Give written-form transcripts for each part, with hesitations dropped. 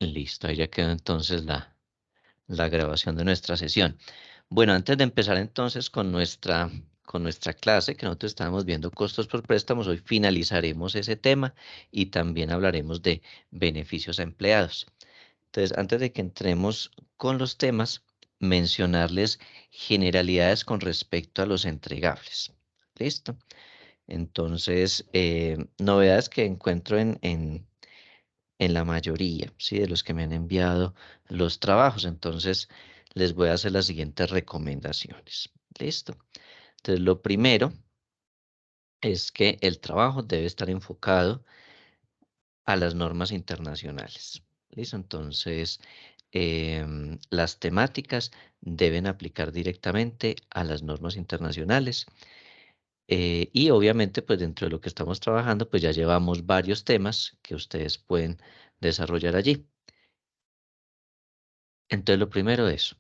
Listo, ahí ya quedó entonces la grabación de nuestra sesión. Bueno, antes de empezar entonces con nuestra clase, que nosotros estábamos viendo costos por préstamos, hoy finalizaremos ese tema y también hablaremos de beneficios a empleados. Entonces, antes de que entremos con los temas, mencionarles generalidades con respecto a los entregables. ¿Listo? Entonces, novedades que encuentro en la mayoría, ¿sí? De los que me han enviado los trabajos. Entonces, les voy a hacer las siguientes recomendaciones. ¿Listo? Entonces, lo primero es que el trabajo debe estar enfocado a las normas internacionales. ¿Listo? Entonces, las temáticas deben aplicar directamente a las normas internacionales. Y obviamente, pues dentro de lo que estamos trabajando, pues ya llevamos varios temas que ustedes pueden desarrollar allí. Entonces, lo primero es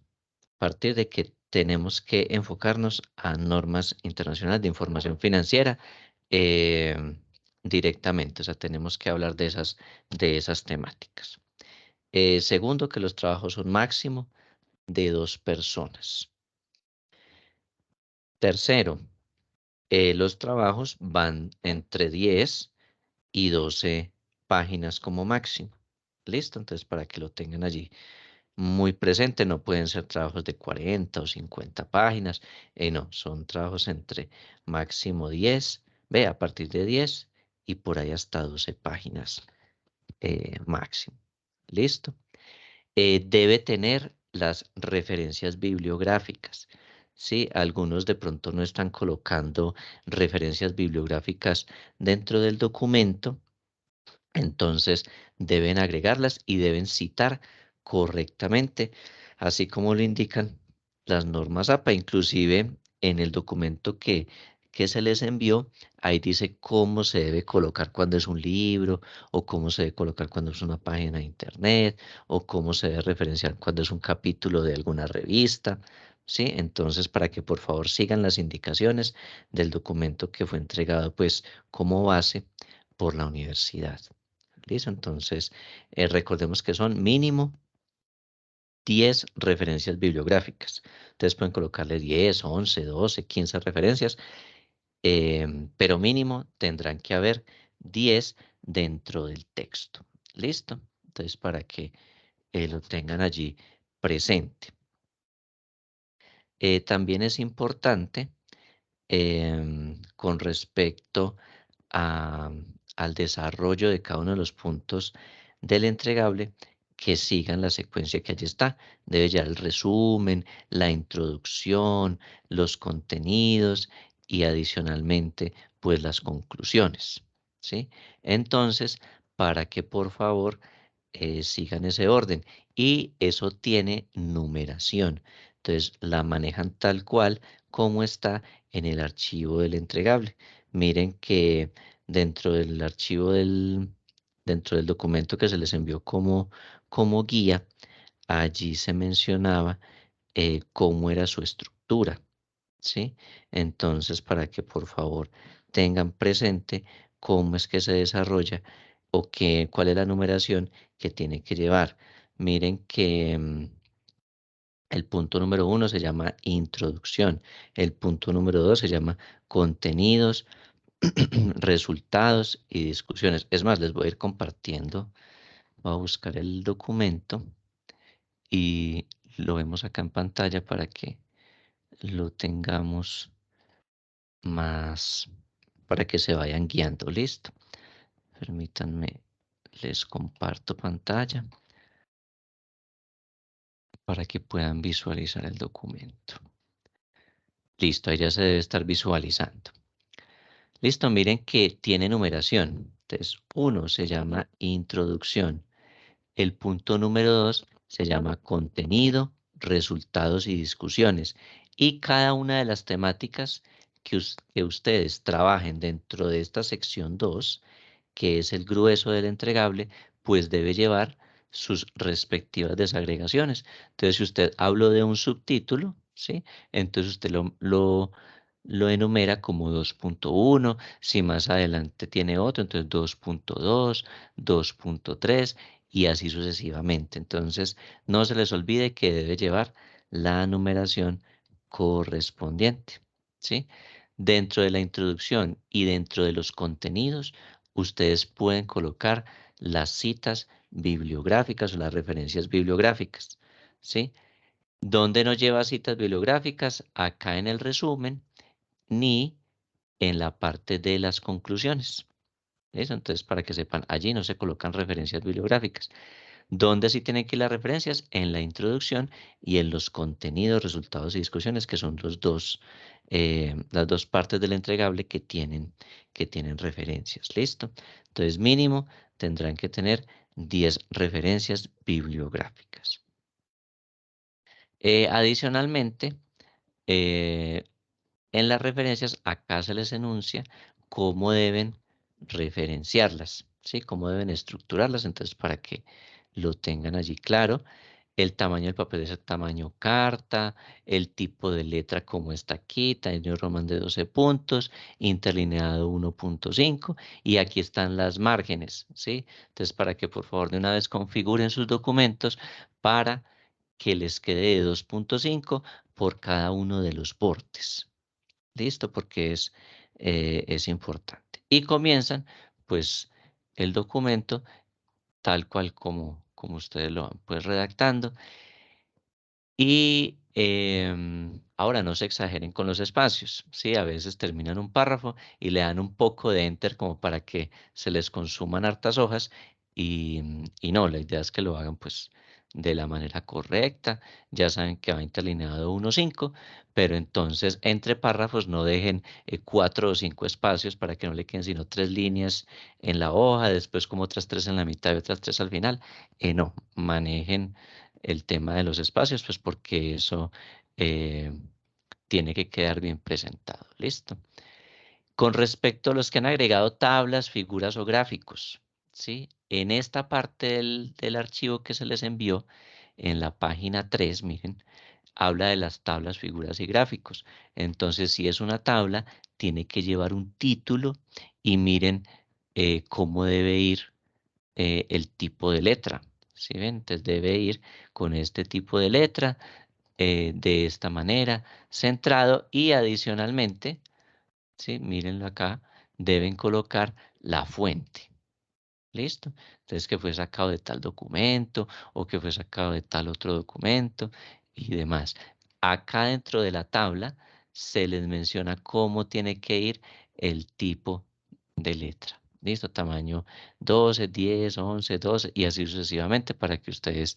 partir de que tenemos que enfocarnos a normas internacionales de información financiera directamente, o sea, tenemos que hablar de esas temáticas. Segundo, que los trabajos son máximo de 2 personas. Tercero, los trabajos van entre 10 y 12 páginas como máximo. ¿Listo? Entonces, para que lo tengan allí muy presente, no pueden ser trabajos de 40 o 50 páginas, no, son trabajos entre máximo 10, ve, a partir de 10 y por ahí hasta 12 páginas máximo. ¿Listo? Debe tener las referencias bibliográficas. Sí, algunos de pronto no están colocando referencias bibliográficas dentro del documento, entonces deben agregarlas y deben citar correctamente, así como lo indican las normas APA. Inclusive en el documento que se les envió, ahí dice cómo se debe colocar cuando es un libro, o cómo se debe colocar cuando es una página de internet, o cómo se debe referenciar cuando es un capítulo de alguna revista. ¿Sí? Entonces, para que por favor sigan las indicaciones del documento que fue entregado, pues, como base por la universidad. ¿Listo? Entonces, recordemos que son mínimo 10 referencias bibliográficas. Ustedes pueden colocarle 10, 11, 12, 15 referencias, pero mínimo tendrán que haber 10 dentro del texto. ¿Listo? Entonces, para que lo tengan allí presente. También es importante con respecto a- al desarrollo de cada uno de los puntos del entregable, que sigan la secuencia que allí está. Debe llevar el resumen, la introducción, los contenidos y adicionalmente, pues las conclusiones, ¿sí? Entonces, para que por favor sigan ese orden, y eso tiene numeración. Entonces, la manejan tal cual como está en el archivo del entregable. Miren que dentro del archivo dentro del documento que se les envió como guía, allí se mencionaba cómo era su estructura, ¿sí? Entonces, para que por favor tengan presente cómo es que se desarrolla, o cuál es la numeración que tiene que llevar. Miren que el punto número 1 se llama introducción, el punto número 2 se llama contenidos, resultados y discusiones. Es más, les voy a ir compartiendo. Voy a buscar el documento y lo vemos acá en pantalla para que lo tengamos más, para que se vayan guiando. Listo. Permítanme, les comparto pantalla para que puedan visualizar el documento. Listo, ahí ya se debe estar visualizando. Listo, miren que tiene numeración. Entonces, 1 se llama introducción. El punto número 2 se llama contenido, resultados y discusiones. Y cada una de las temáticas que ustedes trabajen dentro de esta sección 2, que es el grueso del entregable, pues debe llevar sus respectivas desagregaciones. Entonces, si usted habló de un subtítulo, ¿sí? Entonces usted lo enumera como 2.1. Si más adelante tiene otro, entonces 2.2, 2.3, y así sucesivamente. Entonces, no se les olvide que debe llevar la numeración correspondiente, ¿sí? Dentro de la introducción y dentro de los contenidos, ustedes pueden colocar las citas bibliográficas o las referencias bibliográficas, ¿sí? Donde no lleva citas bibliográficas, acá en el resumen, ni en la parte de las conclusiones. Eso, entonces, para que sepan, allí no se colocan referencias bibliográficas. ¿Dónde sí tienen que ir las referencias? En la introducción y en los contenidos, resultados y discusiones, que son las dos partes del entregable que tienen referencias. ¿Listo? Entonces, mínimo tendrán que tener 10 referencias bibliográficas. Adicionalmente, eh, en las referencias, acá se les enuncia cómo deben referenciarlas, ¿sí? Cómo deben estructurarlas, entonces para que lo tengan allí claro. El tamaño del papel es el tamaño carta, el tipo de letra como está aquí, Times Roman de 12 puntos, interlineado 1.5 y aquí están las márgenes, ¿sí? Entonces para que por favor de una vez configuren sus documentos para que les quede de 2.5 por cada uno de los bordes. Listo, porque es importante. Y comienzan, pues, el documento tal cual como ustedes lo van pues redactando. Y ahora no se exageren con los espacios, ¿sí? A veces terminan un párrafo y le dan un poco de enter como para que se les consuman hartas hojas y no, la idea es que lo hagan pues de la manera correcta. Ya saben que va interlineado 1.5, pero entonces entre párrafos no dejen 4 o 5 espacios para que no le queden sino 3 líneas en la hoja, después como otras 3 en la mitad y otras 3 al final. No, manejen el tema de los espacios, pues porque eso eh, tiene que quedar bien presentado. ¿Listo? Con respecto a los que han agregado tablas, figuras o gráficos, ¿sí? En esta parte del archivo que se les envió, en la página 3, miren, habla de las tablas, figuras y gráficos. Entonces, si es una tabla, tiene que llevar un título y miren cómo debe ir el tipo de letra. ¿Sí ven? Entonces debe ir con este tipo de letra, de esta manera, centrado y adicionalmente, ¿sí? Mírenlo acá, deben colocar la fuente. ¿Listo? Entonces que fue sacado de tal documento o que fue sacado de tal otro documento y demás. Acá dentro de la tabla se les menciona cómo tiene que ir el tipo de letra. ¿Listo? Tamaño 12, 10, 11, 12 y así sucesivamente para que ustedes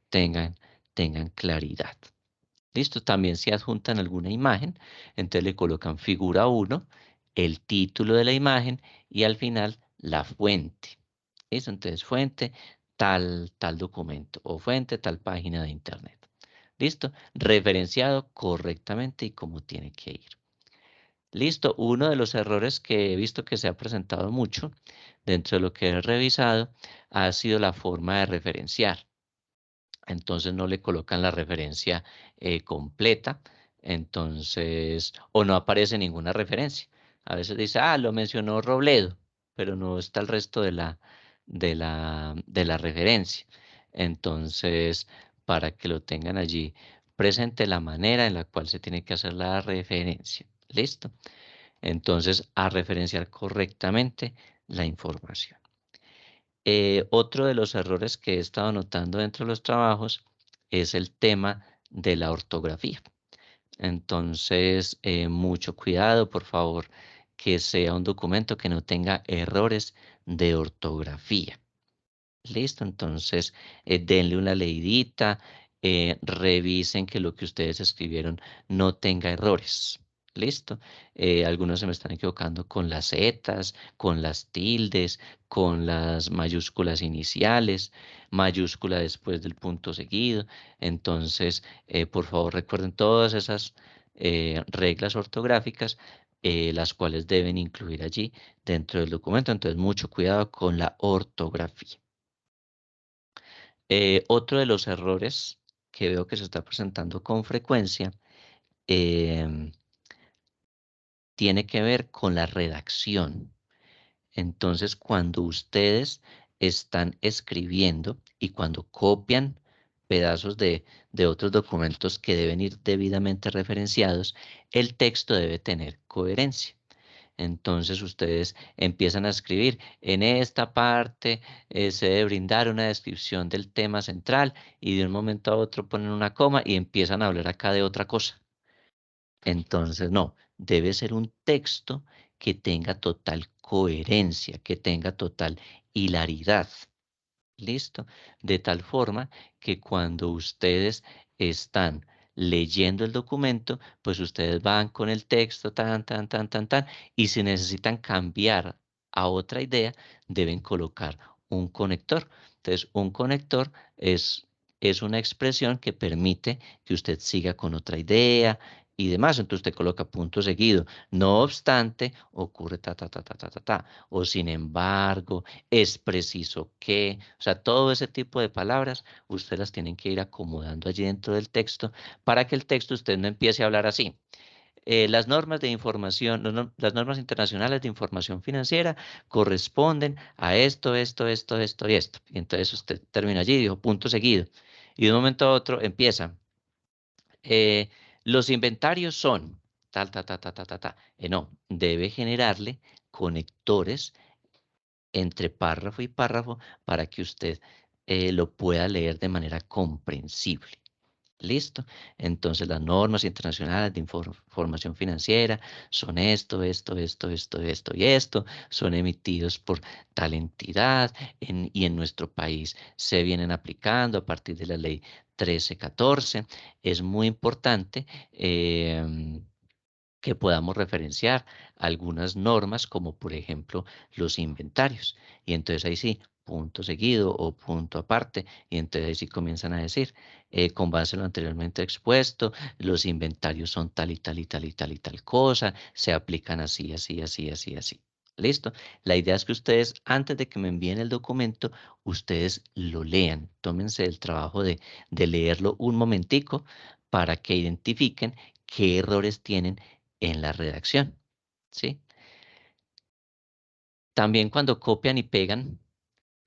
tengan, tengan claridad. ¿Listo? También si adjuntan alguna imagen, entonces le colocan figura 1, el título de la imagen y al final la fuente. ¿Listo? Entonces fuente tal documento o fuente tal página de internet. ¿Listo? Referenciado correctamente y como tiene que ir. Listo, uno de los errores que he visto que se ha presentado mucho dentro de lo que he revisado ha sido la forma de referenciar. Entonces no le colocan la referencia completa, entonces, o no aparece ninguna referencia. A veces dice, lo mencionó Robledo, pero no está el resto de la referencia. Entonces, para que lo tengan allí presente la manera en la cual se tiene que hacer la referencia. ¿Listo? Entonces, a referenciar correctamente la información. Otro de los errores que he estado notando dentro de los trabajos es el tema de la ortografía. Entonces, mucho cuidado, por favor, que sea un documento que no tenga errores de ortografía. Listo, entonces denle una leidita, revisen que lo que ustedes escribieron no tenga errores. Listo, algunos se me están equivocando con las zetas, con las tildes, con las mayúsculas iniciales, mayúscula después del punto seguido. Entonces, por favor, recuerden todas esas reglas ortográficas, las cuales deben incluir allí dentro del documento. Entonces, mucho cuidado con la ortografía. Otro de los errores que veo que se está presentando con frecuencia em, tiene que ver con la redacción. Entonces, cuando ustedes están escribiendo y cuando copian pedazos de otros documentos que deben ir debidamente referenciados, el texto debe tener coherencia. Entonces ustedes empiezan a escribir, en esta parte se debe brindar una descripción del tema central y de un momento a otro ponen una coma y empiezan a hablar acá de otra cosa. Entonces, no, debe ser un texto que tenga total coherencia, que tenga total hilaridad. ¿Listo? De tal forma que cuando ustedes están leyendo el documento, pues ustedes van con el texto, tan, y si necesitan cambiar a otra idea, deben colocar un conector. Entonces, un conector es una expresión que permite que usted siga con otra idea y demás. Entonces, usted coloca punto seguido. No obstante, ocurre ta, o sin embargo, es preciso que, o sea, todo ese tipo de palabras, usted las tienen que ir acomodando allí dentro del texto para que el texto usted no empiece a hablar así. Las normas de información, las normas internacionales de información financiera corresponden a esto y esto. Y entonces usted termina allí y dijo punto seguido. Y de un momento a otro empieza. eh, los inventarios son tal. No, debe generarle conectores entre párrafo y párrafo para que usted lo pueda leer de manera comprensible. ¿Listo? Entonces las normas internacionales de información financiera son esto y esto, son emitidos por tal entidad y en nuestro país se vienen aplicando a partir de la ley 1314. Es muy importante que podamos referenciar algunas normas como por ejemplo los inventarios. Y entonces ahí sí, punto seguido o punto aparte. Y entonces ahí sí comienzan a decir, con base en lo anteriormente expuesto, los inventarios son tal y tal y tal y tal y tal cosa, se aplican así. ¿Listo? La idea es que ustedes, antes de que me envíen el documento, ustedes lo lean. Tómense el trabajo de leerlo un momentico para que identifiquen qué errores tienen en la redacción, ¿sí? También cuando copian y pegan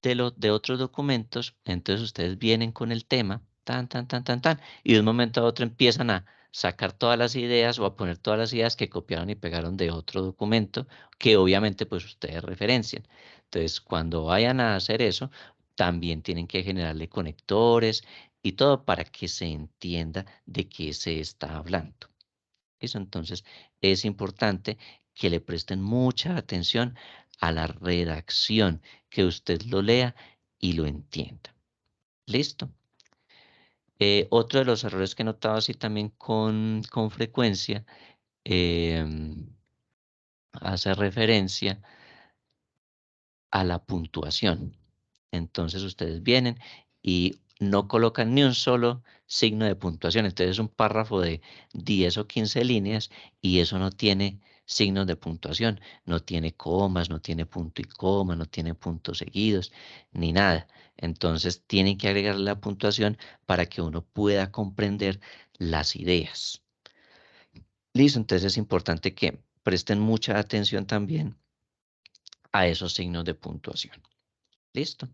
de otros documentos, entonces ustedes vienen con el tema, y de un momento a otro empiezan a sacar todas las ideas o a poner todas las ideas que copiaron y pegaron de otro documento, que obviamente pues ustedes referencian. Entonces, cuando vayan a hacer eso, también tienen que generarle conectores y todo para que se entienda de qué se está hablando. Eso entonces es importante que le presten mucha atención a la redacción, que usted lo lea y lo entienda. ¿Listo? Otro de los errores que he notado así también con frecuencia em, hace referencia a la puntuación. Entonces ustedes vienen y no colocan ni un solo signo de puntuación. Entonces es un párrafo de 10 o 15 líneas y eso no tiene signos de puntuación, no tiene comas, no tiene punto y coma, no tiene puntos seguidos, ni nada. Entonces tienen que agregarle la puntuación para que uno pueda comprender las ideas. Listo, entonces es importante que presten mucha atención también a esos signos de puntuación. Listo.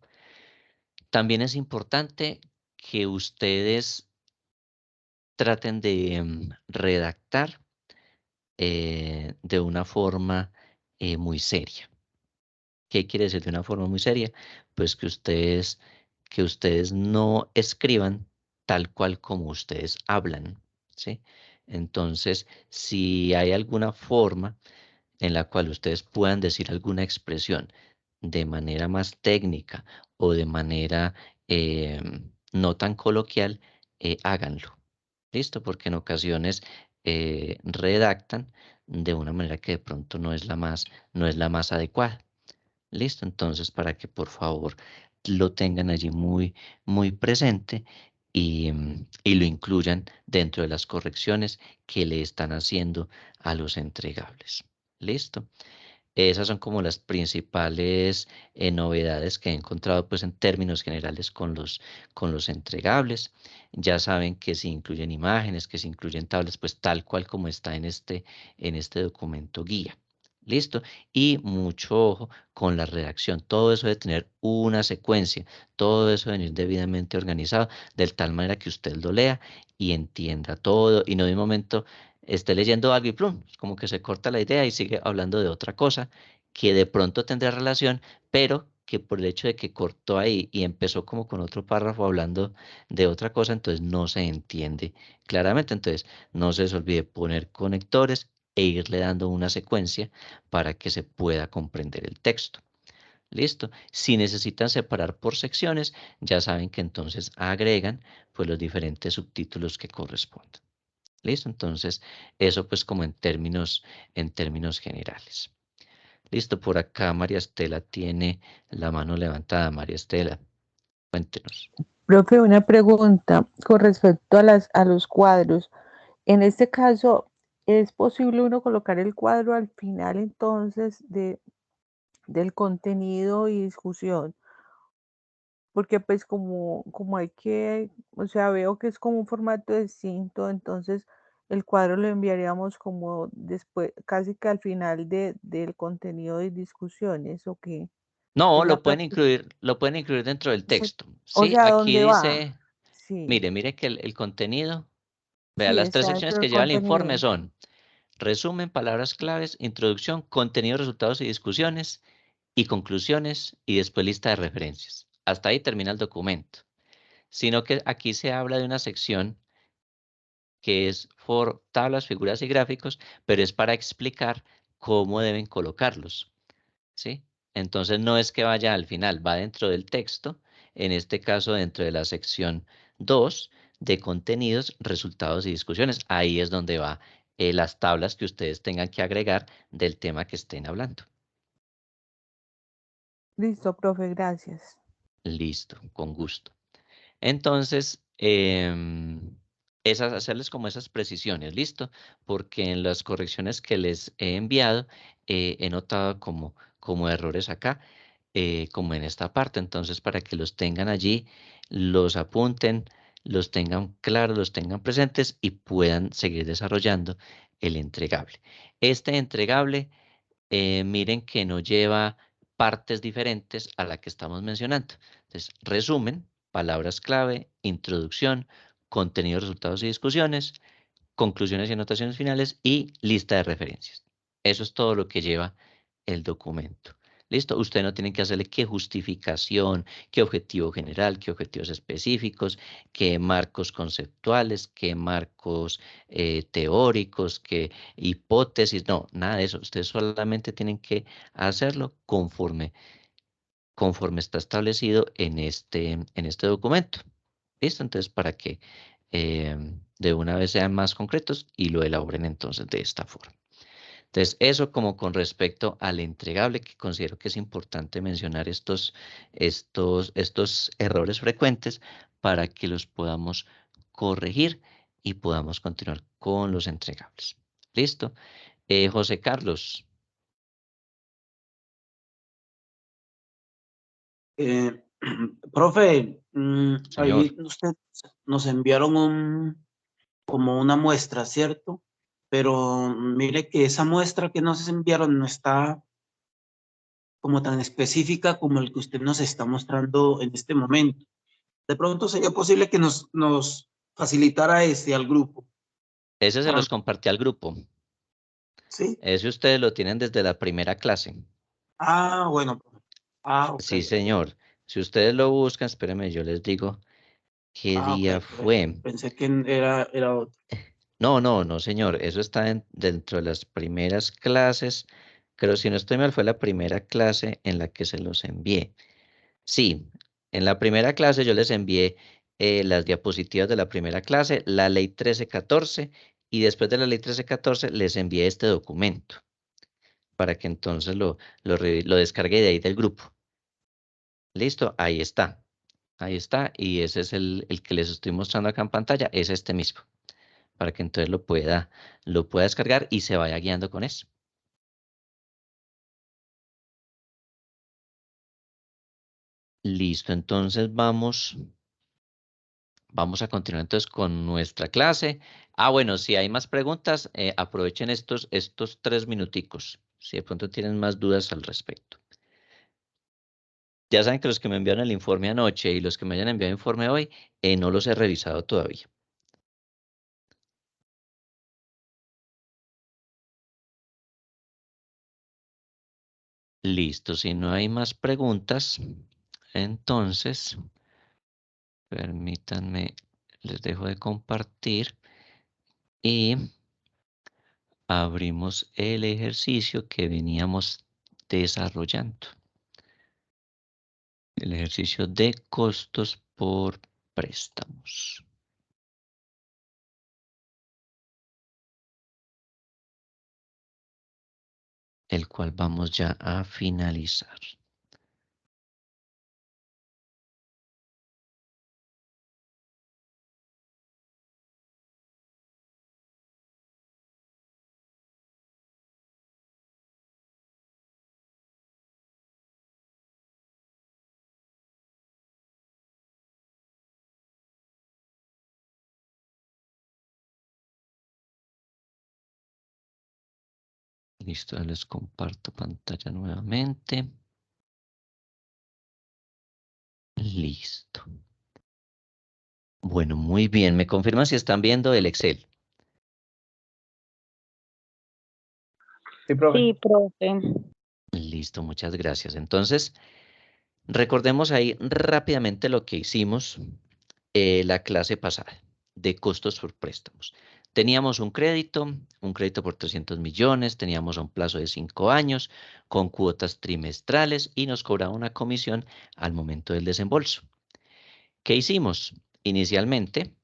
También es importante que ustedes traten de redactar de una forma muy seria. ¿Qué quiere decir de una forma muy seria? Pues que ustedes no escriban tal cual como ustedes hablan, ¿sí? Entonces, si hay alguna forma en la cual ustedes puedan decir alguna expresión de manera más técnica o de manera no tan coloquial, háganlo. ¿Listo? Porque en ocasiones redactan de una manera que de pronto no es la más adecuada. ¿Listo? Entonces, para que por favor lo tengan allí muy presente y lo incluyan dentro de las correcciones que le están haciendo a los entregables. ¿Listo? Esas son como las principales novedades que he encontrado pues en términos generales con los entregables. Ya saben que si incluyen imágenes, que si incluyen tablas, pues tal cual como está en este documento guía. ¿Listo? Y mucho ojo con la redacción. Todo eso de tener una secuencia, todo eso de venir debidamente organizado, de tal manera que usted lo lea y entienda todo y no de un momento esté leyendo algo y plum, como que se corta la idea y sigue hablando de otra cosa que de pronto tendrá relación, pero que por el hecho de que cortó ahí y empezó como con otro párrafo hablando de otra cosa, entonces no se entiende claramente. Entonces, no se les olvide poner conectores e irle dando una secuencia para que se pueda comprender el texto. ¿Listo? Si necesitan separar por secciones, ya saben que entonces agregan pues los diferentes subtítulos que correspondan. ¿Listo? Entonces, eso pues como en términos generales. Listo, por acá María Estela tiene la mano levantada. María Estela, cuéntenos. Profe, una pregunta con respecto a a los cuadros. En este caso, ¿es posible uno colocar el cuadro al final entonces del contenido y discusión? Porque pues como hay que, o sea, veo que es como un formato distinto, entonces el cuadro lo enviaríamos como después, casi que al final del contenido y discusiones, ¿o qué? No, Es la lo pueden incluir dentro del o texto. o Sí, sea, aquí ¿dónde va? dice, Sí, mire que el contenido, vea, sí, las tres está secciones dentro del que lleva el informe contenido. son resumen, palabras claves, introducción, contenido, resultados y discusiones, y conclusiones, y después lista de referencias. Hasta ahí termina el documento. Sino que aquí se habla de una sección que es por tablas, figuras y gráficos, pero es para explicar cómo deben colocarlos. ¿Sí? Entonces no es que vaya al final, va dentro del texto, en este caso dentro de la sección 2 de contenidos, resultados y discusiones. Ahí es donde va las tablas que ustedes tengan que agregar del tema que estén hablando. Listo, profe, gracias. Listo, con gusto. Entonces, hacerles como esas precisiones, ¿listo? Porque en las correcciones que les he enviado, he notado como errores acá, como en esta parte. Entonces, para que los tengan allí, los apunten, los tengan claros, los tengan presentes y puedan seguir desarrollando el entregable. Este entregable miren que no lleva partes diferentes a la que estamos mencionando. Entonces, resumen, palabras clave, introducción, contenido, resultados y discusiones, conclusiones y anotaciones finales y lista de referencias. Eso es todo lo que lleva el documento. ¿Listo? Usted no tiene que hacerle qué justificación, qué objetivo general, qué objetivos específicos, qué marcos conceptuales, qué marcos teóricos, qué hipótesis. No, nada de eso. Ustedes solamente tienen que hacerlo conforme está establecido en este documento. ¿Listo? Entonces, para que de una vez sean más concretos y lo elaboren entonces de esta forma. Entonces, eso como con respecto al entregable, que considero que es importante mencionar estos errores frecuentes para que los podamos corregir y podamos continuar con los entregables. ¿Listo? José Carlos, Eh, Profe, señor. ahí usted nos enviaron como una muestra, ¿cierto? Pero mire que esa muestra que nos enviaron no está como tan específica como el que usted nos está mostrando en este momento. De pronto sería posible que nos facilitara este al grupo. Ese se Para, los compartí al grupo. ¿sí? Ese ustedes lo tienen desde la primera clase. Ah, bueno. Ah, ok, Sí, ok. señor. Si ustedes lo buscan, espérenme, yo les digo qué Ah, ok, día fue. pensé que era otro. No, no, no, señor. Eso está dentro de las primeras clases. Pero si no estoy mal, fue la primera clase en la que se los envié. Sí, en la primera clase yo les envié las diapositivas de la primera clase, la ley 1314, y después de la ley 1314 les envié este documento para que entonces lo descargue de ahí del grupo. Listo, ahí está. Ahí está, y ese es el que les estoy mostrando acá en pantalla, es este mismo, para que entonces lo pueda descargar y se vaya guiando con eso. Listo, entonces vamos a continuar entonces con nuestra clase. Ah, bueno, si hay más preguntas, aprovechen estos 3 minuticos. si de pronto tienen más dudas al respecto. Ya saben que los que me enviaron el informe anoche y los que me hayan enviado el informe hoy, no los he revisado todavía. Listo, si no hay más preguntas, entonces, permítanme, les dejo de compartir y abrimos el ejercicio que veníamos desarrollando. El ejercicio de costos por préstamos. El cual vamos ya a finalizar. Listo, ya les comparto pantalla nuevamente. Listo. Bueno, muy bien. ¿Me confirman si están viendo el Excel? Sí, profe. Sí, profe. Listo, muchas gracias. Entonces, recordemos ahí rápidamente lo que hicimos la clase pasada de costos por préstamos. Teníamos un crédito por 300 millones, teníamos un plazo de 5 años con cuotas trimestrales y nos cobraba una comisión al momento del desembolso. ¿Qué hicimos? Inicialmente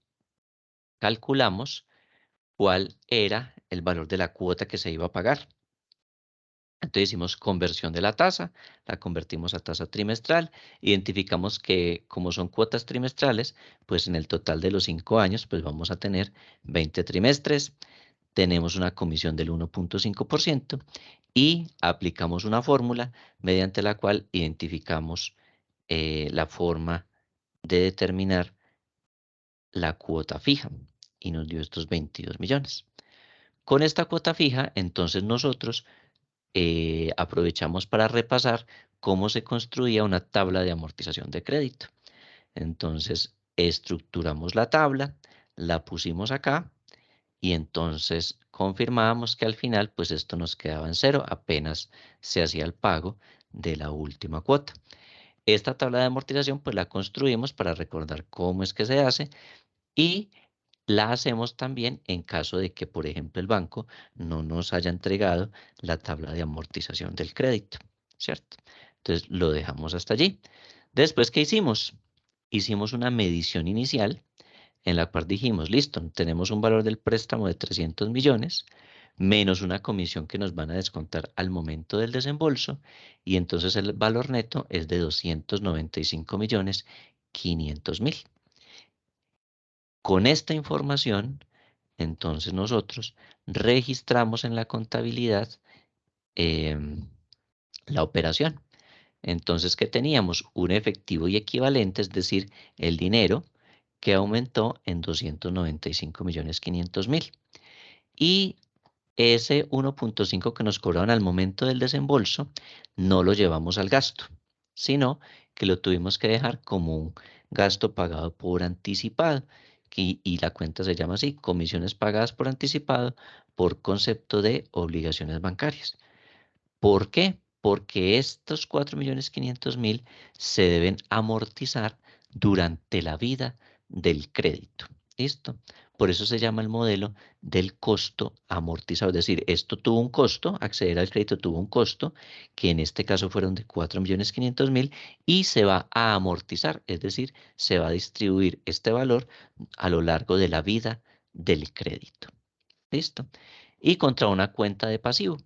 calculamos cuál era el valor de la cuota que se iba a pagar. Entonces hicimos conversión de la tasa, la convertimos a tasa trimestral, identificamos que como son cuotas trimestrales, pues en el total de los 5 años, pues vamos a tener 20 trimestres, tenemos una comisión del 1.5% y aplicamos una fórmula mediante la cual identificamos la forma de determinar la cuota fija y nos dio estos 22 millones. Con esta cuota fija, entonces nosotros aprovechamos para repasar cómo se construía una tabla de amortización de crédito. Entonces, estructuramos la tabla, la pusimos acá y entonces confirmamos que al final, pues esto nos quedaba en cero, apenas se hacía el pago de la última cuota. Esta tabla de amortización, pues la construimos para recordar cómo es que se hace y la hacemos también en caso de que, por ejemplo, el banco no nos haya entregado la tabla de amortización del crédito, ¿cierto? Entonces lo dejamos hasta allí. Después, ¿qué hicimos? Hicimos una medición inicial en la cual dijimos, listo, tenemos un valor del préstamo de 300 millones, menos una comisión que nos van a descontar al momento del desembolso, y entonces el valor neto es de 295.500.000. Con esta información, entonces nosotros registramos en la contabilidad la operación. Entonces, ¿qué teníamos? Un efectivo y equivalente, es decir, el dinero que aumentó en 295.500.000. Y ese 1.5 que nos cobraron al momento del desembolso, no lo llevamos al gasto, sino que lo tuvimos que dejar como un gasto pagado por anticipado. Y la cuenta se llama así, comisiones pagadas por anticipado por concepto de obligaciones bancarias. ¿Por qué? Porque estos 4.500.000 se deben amortizar durante la vida del crédito. ¿Listo? Por eso se llama el modelo del costo amortizado. Es decir, esto tuvo un costo, acceder al crédito tuvo un costo, que en este caso fueron de 4.500.000 y se va a amortizar. Es decir, se va a distribuir este valor a lo largo de la vida del crédito. ¿Listo? Y contra una cuenta de pasivo.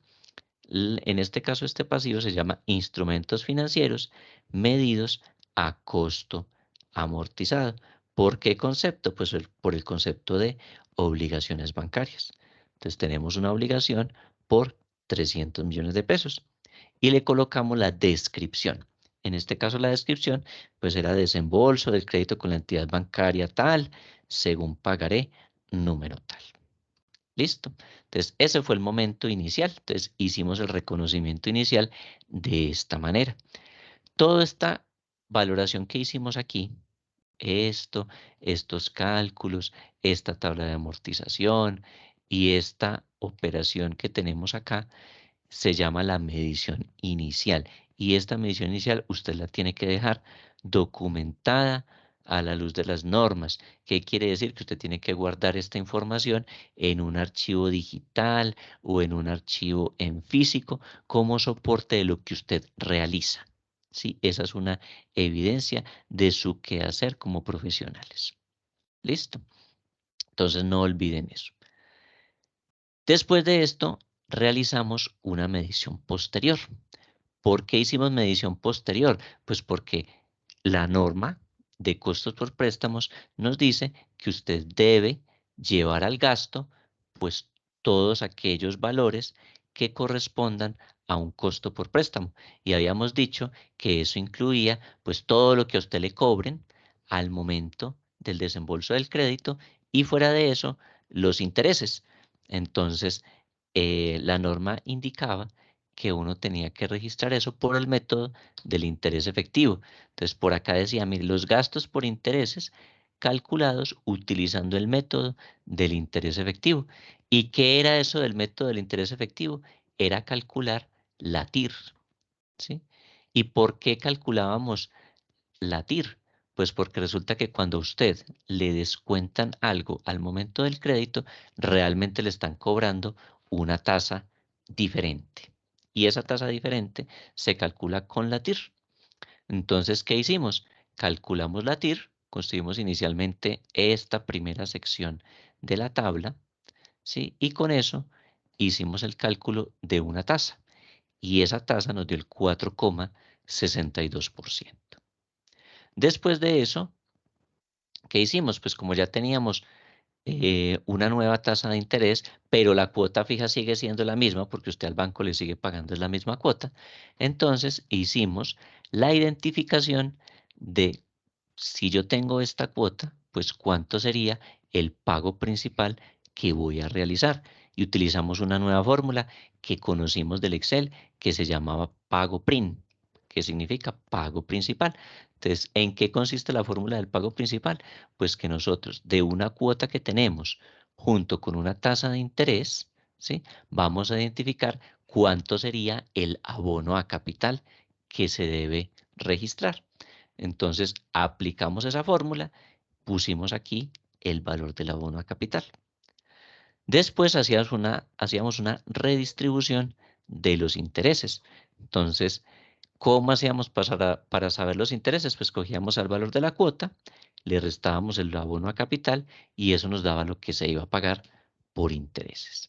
En este caso, este pasivo se llama instrumentos financieros medidos a costo amortizado. ¿Por qué concepto? Pues por el concepto de obligaciones bancarias. Entonces tenemos una obligación por 300 millones de pesos y le colocamos la descripción. En este caso la descripción pues era desembolso del crédito con la entidad bancaria tal, según pagaré número tal. Listo. Entonces, ese fue el momento inicial. Entonces, hicimos el reconocimiento inicial de esta manera. Toda esta valoración que hicimos aquí, estos cálculos, esta tabla de amortización y esta operación que tenemos acá, se llama la medición inicial. Y esta medición inicial usted la tiene que dejar documentada a la luz de las normas. ¿Qué quiere decir? Que usted tiene que guardar esta información en un archivo digital o en un archivo en físico como soporte de lo que usted realiza. Sí, esa es una evidencia de su quehacer como profesionales. ¿Listo? Entonces no olviden eso. Después de esto, realizamos una medición posterior. ¿Por qué hicimos medición posterior? Pues porque la norma de costos por préstamos nos dice que usted debe llevar al gasto pues todos aquellos valores que correspondan a un costo por préstamo. Y habíamos dicho que eso incluía pues todo lo que a usted le cobren al momento del desembolso del crédito y fuera de eso los intereses. Entonces, la norma indicaba que uno tenía que registrar eso por el método del interés efectivo. Entonces, por acá decía, mire, los gastos por intereses calculados utilizando el método del interés efectivo. ¿Y qué era eso del método del interés efectivo? Era calcular la TIR, ¿sí? ¿Y por qué calculábamos la TIR? Pues porque resulta que cuando a usted le descuentan algo al momento del crédito, realmente le están cobrando una tasa diferente. Y esa tasa diferente se calcula con la TIR. Entonces, ¿qué hicimos? Calculamos la TIR, construimos inicialmente esta primera sección de la tabla, ¿sí? Y con eso hicimos el cálculo de una tasa. Y esa tasa nos dio el 4,62%. Después de eso, ¿qué hicimos? Pues como ya teníamos una nueva tasa de interés, pero la cuota fija sigue siendo la misma porque usted al banco le sigue pagando la misma cuota, entonces hicimos la identificación de si yo tengo esta cuota, pues cuánto sería el pago principal que voy a realizar. Y utilizamos una nueva fórmula que conocimos del Excel que se llamaba pago PRIN, que significa pago principal. Entonces, ¿en qué consiste la fórmula del pago principal? Pues que nosotros de una cuota que tenemos junto con una tasa de interés, ¿sí? Vamos a identificar cuánto sería el abono a capital que se debe registrar. Entonces, aplicamos esa fórmula, pusimos aquí el valor del abono a capital. Después hacíamos una redistribución de los intereses. Entonces, ¿cómo hacíamos para saber los intereses? Pues cogíamos el valor de la cuota, le restábamos el abono a capital y eso nos daba lo que se iba a pagar por intereses.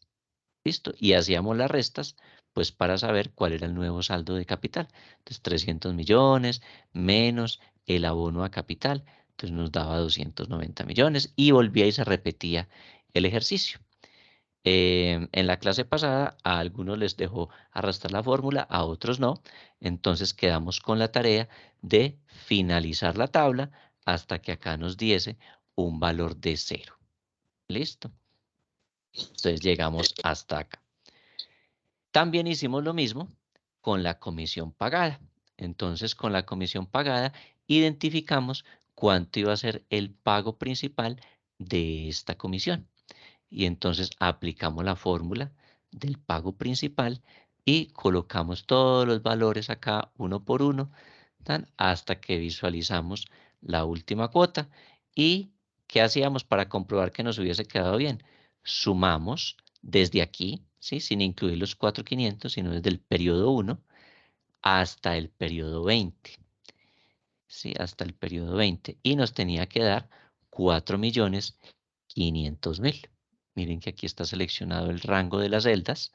¿Listo? Y hacíamos las restas, pues para saber cuál era el nuevo saldo de capital. Entonces, 300 millones menos el abono a capital. Entonces nos daba 290 millones y volvía y se repetía el ejercicio. En la clase pasada a algunos les dejó arrastrar la fórmula, a otros no. Entonces quedamos con la tarea de finalizar la tabla hasta que acá nos diese un valor de 0. ¿Listo? Entonces llegamos hasta acá. También hicimos lo mismo con la comisión pagada. Entonces, con la comisión pagada identificamos cuánto iba a ser el pago principal de esta comisión. Y entonces aplicamos la fórmula del pago principal y colocamos todos los valores acá uno por uno, hasta que visualizamos la última cuota. ¿Y qué hacíamos para comprobar que nos hubiese quedado bien? Sumamos desde aquí, ¿sí? Sin incluir los 4.500, sino desde el periodo 1 hasta el periodo 20. ¿Sí? Hasta el periodo 20. Y nos tenía que dar 4.500.000. Miren que aquí está seleccionado el rango de las celdas,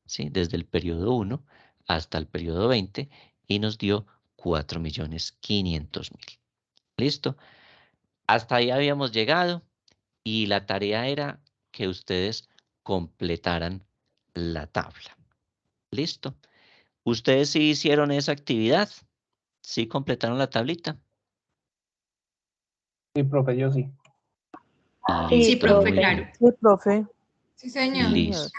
¿sí? Desde el periodo 1 hasta el periodo 20 y nos dio 4.500.000. ¿Listo? Hasta ahí habíamos llegado y la tarea era que ustedes completaran la tabla. ¿Listo? ¿Ustedes sí hicieron esa actividad? ¿Sí completaron la tablita? Sí, profe, yo sí. Sí, Listo, profe, muy claro. bien. Sí, profe. Sí, señor. Listo.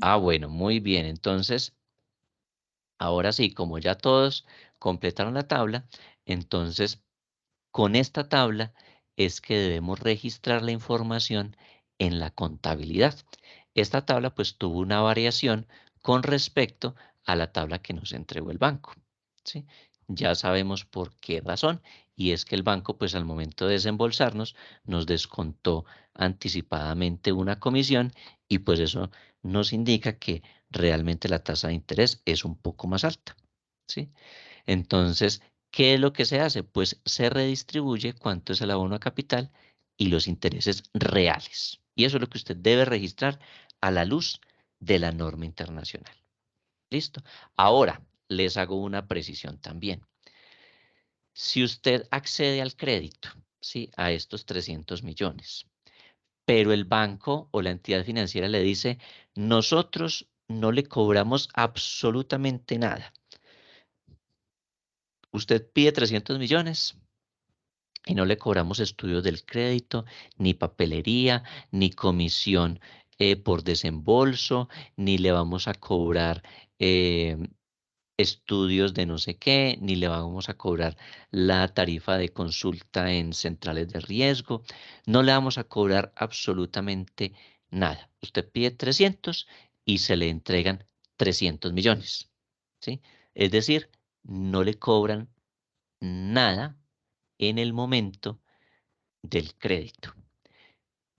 Ah, bueno, muy bien. Entonces, ahora sí, como ya todos completaron la tabla, entonces con esta tabla es que debemos registrar la información en la contabilidad. Esta tabla pues tuvo una variación con respecto a la tabla que nos entregó el banco, ¿sí? Ya sabemos por qué razón, y es que el banco pues al momento de desembolsarnos nos descontó anticipadamente una comisión y pues eso nos indica que realmente la tasa de interés es un poco más alta, ¿sí? Entonces, ¿qué es lo que se hace? Pues se redistribuye cuánto es el abono a capital y los intereses reales. Y eso es lo que usted debe registrar a la luz de la norma internacional. ¿Listo? Ahora, les hago una precisión también. Si usted accede al crédito, ¿sí? A estos 300 millones, pero el banco o la entidad financiera le dice, nosotros no le cobramos absolutamente nada. Usted pide 300 millones y no le cobramos estudios del crédito, ni papelería, ni comisión por desembolso, ni le vamos a cobrar eh, estudios de no sé qué, ni le vamos a cobrar la tarifa de consulta en centrales de riesgo, no le vamos a cobrar absolutamente nada. Usted pide 300 y se le entregan 300 millones, ¿sí? Es decir, no le cobran nada en el momento del crédito.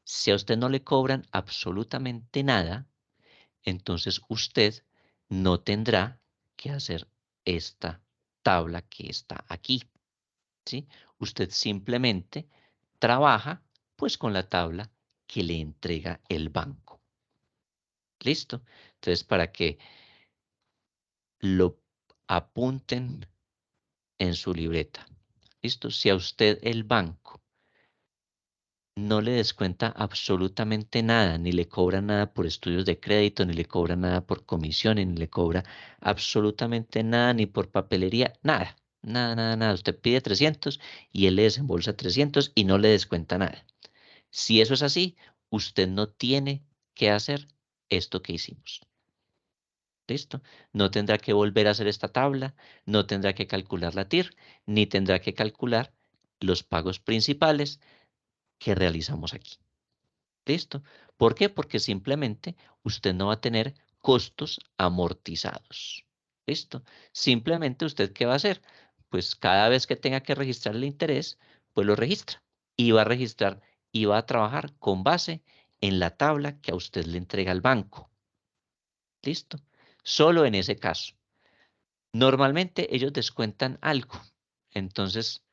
Si a usted no le cobran absolutamente nada, entonces usted no tendrá que hacer esta tabla que está aquí, ¿sí? Usted simplemente trabaja pues con la tabla que le entrega el banco. ¿Listo? Entonces, para que lo apunten en su libreta. ¿Listo? Si a usted el banco no le descuenta absolutamente nada, ni le cobra nada por estudios de crédito, ni le cobra nada por comisiones, ni le cobra absolutamente nada, ni por papelería, nada, nada, nada, nada. Usted pide 300 y él le desembolsa 300 y no le descuenta nada. Si eso es así, usted no tiene que hacer esto que hicimos. ¿Listo? No tendrá que volver a hacer esta tabla, no tendrá que calcular la TIR, ni tendrá que calcular los pagos principales que realizamos aquí. ¿Listo? ¿Por qué? Porque simplemente usted no va a tener costos amortizados. ¿Listo? Simplemente usted, ¿qué va a hacer? Pues cada vez que tenga que registrar el interés, pues lo registra y va a registrar y va a trabajar con base en la tabla que a usted le entrega el banco. ¿Listo? Solo en ese caso. Normalmente ellos descuentan algo. Entonces,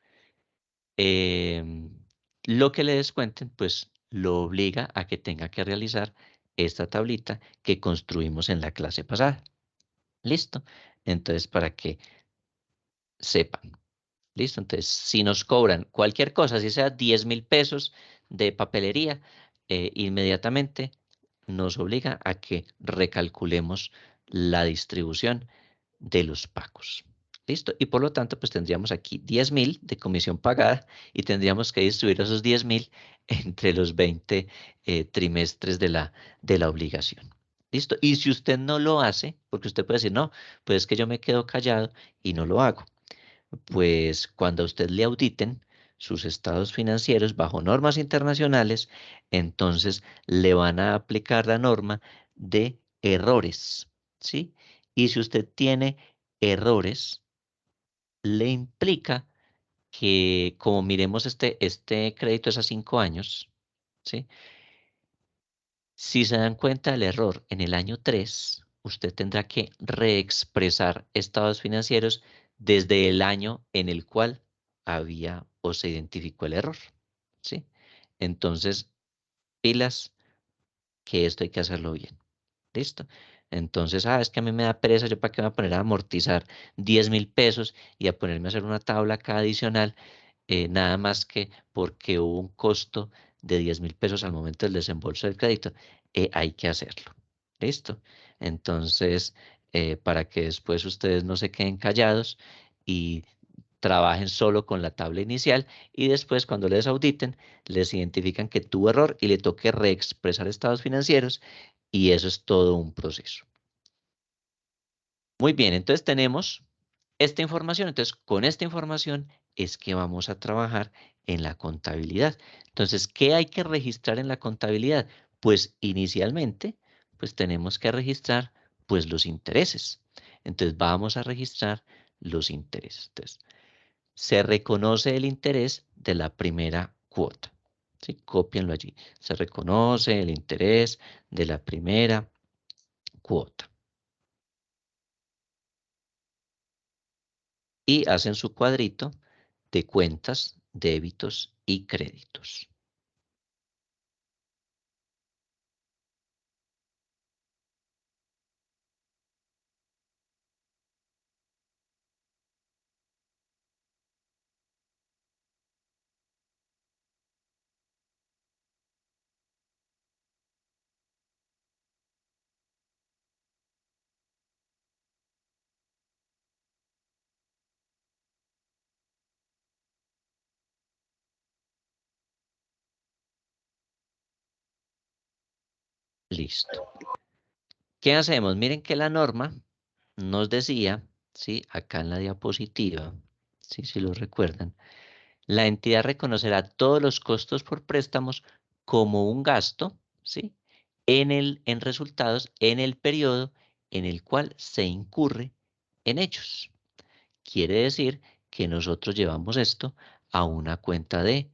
lo que le descuenten, pues lo obliga a que tenga que realizar esta tablita que construimos en la clase pasada. ¿Listo? Entonces, para que sepan. ¿Listo? Entonces, si nos cobran cualquier cosa, si sea 10.000 pesos de papelería, inmediatamente nos obliga a que recalculemos la distribución de los pagos. ¿Listo? Y por lo tanto, pues tendríamos aquí 10.000 de comisión pagada y tendríamos que distribuir esos 10.000 entre los 20 trimestres de la obligación. ¿Listo? Y si usted no lo hace, porque usted puede decir, no, pues es que yo me quedo callado y no lo hago. Pues cuando a usted le auditen sus estados financieros bajo normas internacionales, entonces le van a aplicar la norma de errores, ¿sí? Y si usted tiene errores, le implica que, como miremos este crédito es a 5 años, ¿sí? Si se dan cuenta del error en el año 3, usted tendrá que reexpresar estados financieros desde el año en el cual había o se identificó el error, ¿sí? Entonces, pilas, que esto hay que hacerlo bien. ¿Listo? Entonces, es que a mí me da pereza, yo para qué me voy a poner a amortizar 10.000 pesos y a ponerme a hacer una tabla acá adicional, nada más que porque hubo un costo de 10.000 pesos al momento del desembolso del crédito, hay que hacerlo. ¿Listo? Entonces, para que después ustedes no se queden callados y trabajen solo con la tabla inicial y después cuando les auditen, les identifican que tuvo error y le toque reexpresar estados financieros y eso es todo un proceso. Muy bien, entonces tenemos esta información. Entonces, con esta información es que vamos a trabajar en la contabilidad. Entonces, ¿qué hay que registrar en la contabilidad? Pues inicialmente, pues tenemos que registrar pues los intereses. Entonces, vamos a registrar los intereses. Entonces, se reconoce el interés de la primera cuota. ¿Sí? Cópienlo allí. Se reconoce el interés de la primera cuota. Y hacen su cuadrito de cuentas, débitos y créditos. Listo. ¿Qué hacemos? Miren que la norma nos decía, ¿sí? Acá en la diapositiva, ¿sí? Si lo recuerdan, la entidad reconocerá todos los costos por préstamos como un gasto, ¿sí? En resultados en el periodo en el cual se incurre en ellos. Quiere decir que nosotros llevamos esto a una cuenta de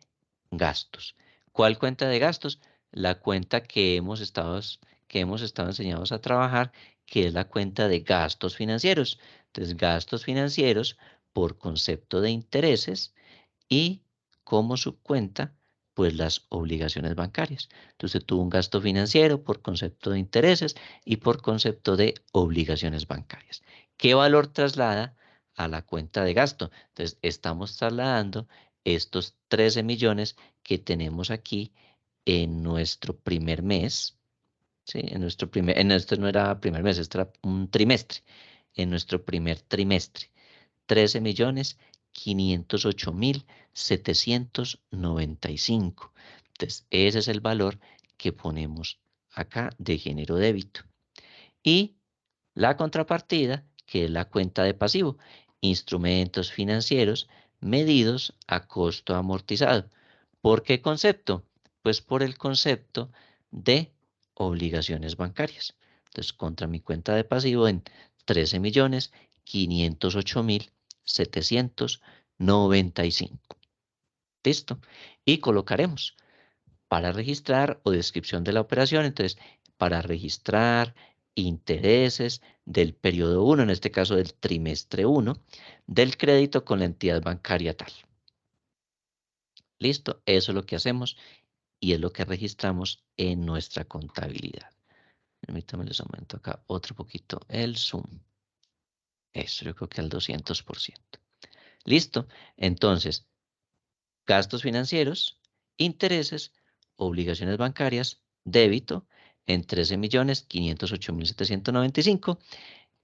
gastos. ¿Cuál cuenta de gastos? La cuenta que hemos estado enseñados a trabajar, que es la cuenta de gastos financieros. Entonces, gastos financieros por concepto de intereses y como subcuenta, pues las obligaciones bancarias. Entonces, tuvo un gasto financiero por concepto de intereses y por concepto de obligaciones bancarias. ¿Qué valor traslada a la cuenta de gasto? Entonces, estamos trasladando estos 13 millones que tenemos aquí en nuestro primer mes, ¿sí? En este no era primer mes, este era un trimestre, en nuestro primer trimestre. 13.508.795. Entonces, ese es el valor que ponemos acá de género débito. Y la contrapartida, que es la cuenta de pasivo, instrumentos financieros medidos a costo amortizado. ¿Por qué concepto? Pues por el concepto de obligaciones bancarias. Entonces, contra mi cuenta de pasivo en 13.508.795. ¿Listo? Y colocaremos para registrar o descripción de la operación. Entonces, para registrar intereses del periodo 1, en este caso del trimestre 1, del crédito con la entidad bancaria tal. ¿Listo? Eso es lo que hacemos y es lo que registramos en nuestra contabilidad. Permítanme, les aumento acá otro poquito el zoom. Eso, yo creo que al 200%. ¿Listo? Entonces, gastos financieros, intereses, obligaciones bancarias, débito en 13.508.795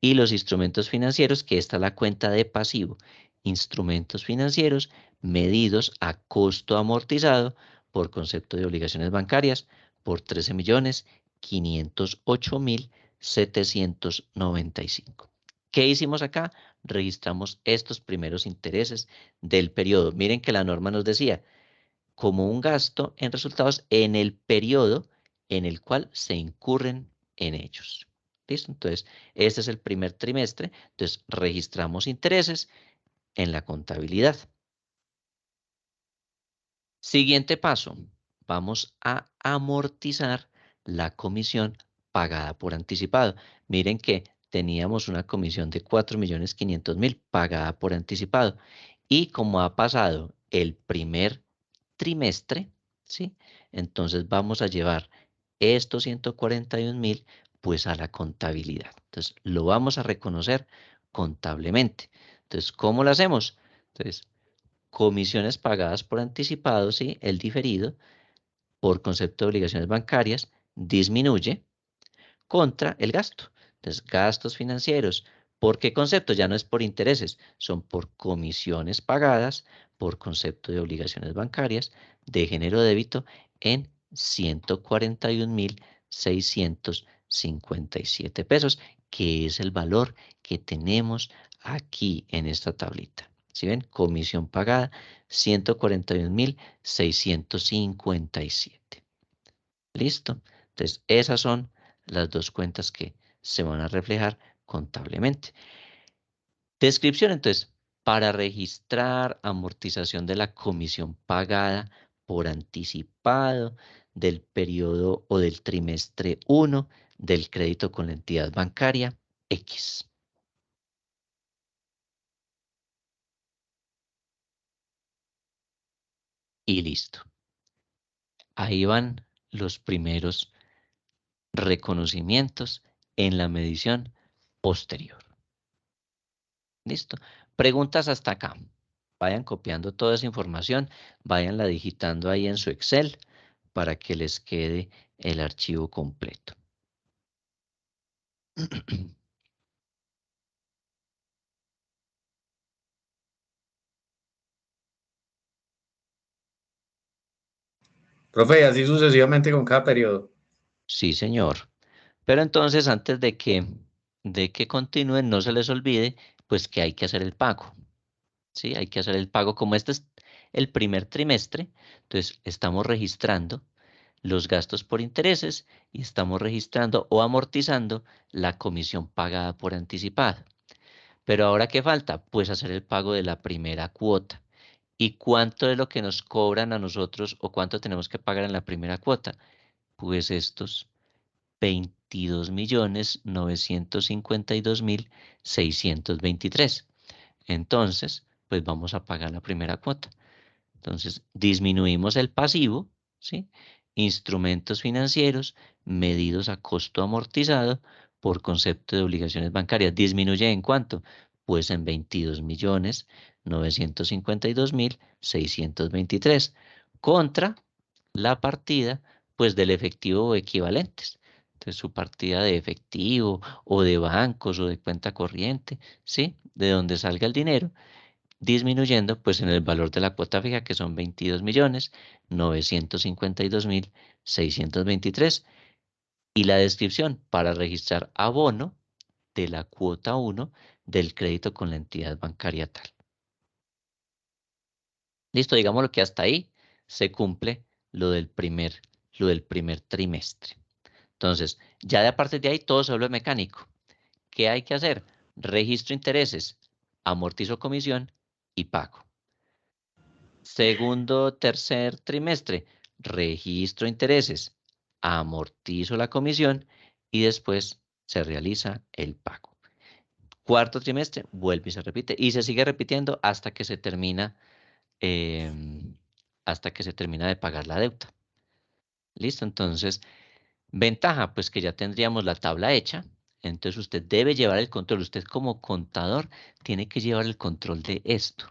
y los instrumentos financieros, que esta es la cuenta de pasivo. Instrumentos financieros medidos a costo amortizado por concepto de obligaciones bancarias por 13.508.795. ¿Qué hicimos acá? Registramos estos primeros intereses del periodo. Miren que la norma nos decía, como un gasto en resultados en el periodo en el cual se incurren en ellos. ¿Listo? Entonces, este es el primer trimestre. Entonces, registramos intereses en la contabilidad. Siguiente paso. Vamos a amortizar la comisión pagada por anticipado. Miren que teníamos una comisión de 4.500.000 pagada por anticipado. Y como ha pasado el primer trimestre, ¿sí? Entonces vamos a llevar estos 141.000 pues a la contabilidad. Entonces lo vamos a reconocer contablemente. Entonces, ¿cómo lo hacemos? Entonces, comisiones pagadas por anticipado, ¿sí? El diferido por concepto de obligaciones bancarias disminuye contra el gasto. Entonces, gastos financieros ¿Por qué concepto? Ya no es por intereses, son por comisiones pagadas por concepto de obligaciones bancarias de género débito en 141.657 pesos, que es el valor que tenemos aquí en esta tablita. ¿Sí ven? Comisión pagada, 141.657. ¿Listo? Entonces, esas son las dos cuentas que se van a reflejar contablemente. Descripción, entonces, para registrar amortización de la comisión pagada por anticipado del periodo o del trimestre 1 del crédito con la entidad bancaria X. Y listo. Ahí van los primeros reconocimientos en la medición posterior. Listo. Preguntas hasta acá. Vayan copiando toda esa información, váyanla digitando ahí en su Excel para que les quede el archivo completo. Profe, y así sucesivamente con cada periodo. Sí, señor. Pero entonces, antes de que continúen, no se les olvide, pues que hay que hacer el pago. Sí, hay que hacer el pago. Como este es el primer trimestre, entonces estamos registrando los gastos por intereses y estamos registrando o amortizando la comisión pagada por anticipado. Pero ahora, ¿qué falta? Pues hacer el pago de la primera cuota. ¿Y cuánto es lo que nos cobran a nosotros o cuánto tenemos que pagar en la primera cuota? Pues estos 22.952.623. Entonces, pues vamos a pagar la primera cuota. Entonces, disminuimos el pasivo, ¿sí? Instrumentos financieros medidos a costo amortizado por concepto de obligaciones bancarias. ¿Disminuye en cuánto? Pues en 22.952.623 contra la partida, pues del efectivo o equivalentes. Entonces, su partida de efectivo o de bancos o de cuenta corriente, ¿sí? De donde salga el dinero disminuyendo pues en el valor de la cuota fija que son 22.952.623 y la descripción para registrar abono de la cuota 1 del crédito con la entidad bancaria tal. Listo, digámoslo que hasta ahí se cumple lo del primer trimestre. Entonces, ya de aparte de ahí todo se vuelve mecánico. ¿Qué hay que hacer? Registro intereses, amortizo comisión y pago. Segundo, tercer trimestre, registro intereses, amortizo la comisión y después se realiza el pago. Cuarto trimestre, vuelve y se repite y se sigue repitiendo hasta que se termina de pagar la deuda. Listo, entonces, ventaja, pues que ya tendríamos la tabla hecha. Entonces usted debe llevar el control. Usted como contador tiene que llevar el control de esto,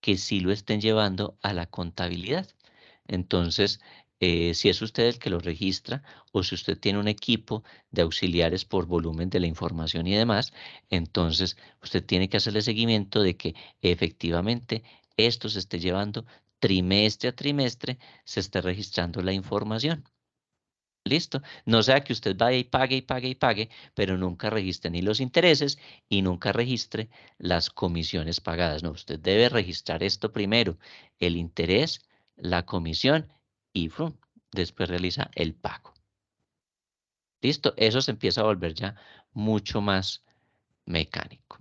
que sí lo estén llevando a la contabilidad. Entonces, si es usted el que lo registra o si usted tiene un equipo de auxiliares por volumen de la información y demás, entonces usted tiene que hacerle seguimiento de que efectivamente esto se esté llevando trimestre a trimestre, se esté registrando la información. Listo. No sea que usted vaya y pague y pague y pague, pero nunca registre ni los intereses y nunca registre las comisiones pagadas. No, usted debe registrar esto primero, el interés, la comisión y después realiza el pago. Listo. Eso se empieza a volver ya mucho más mecánico.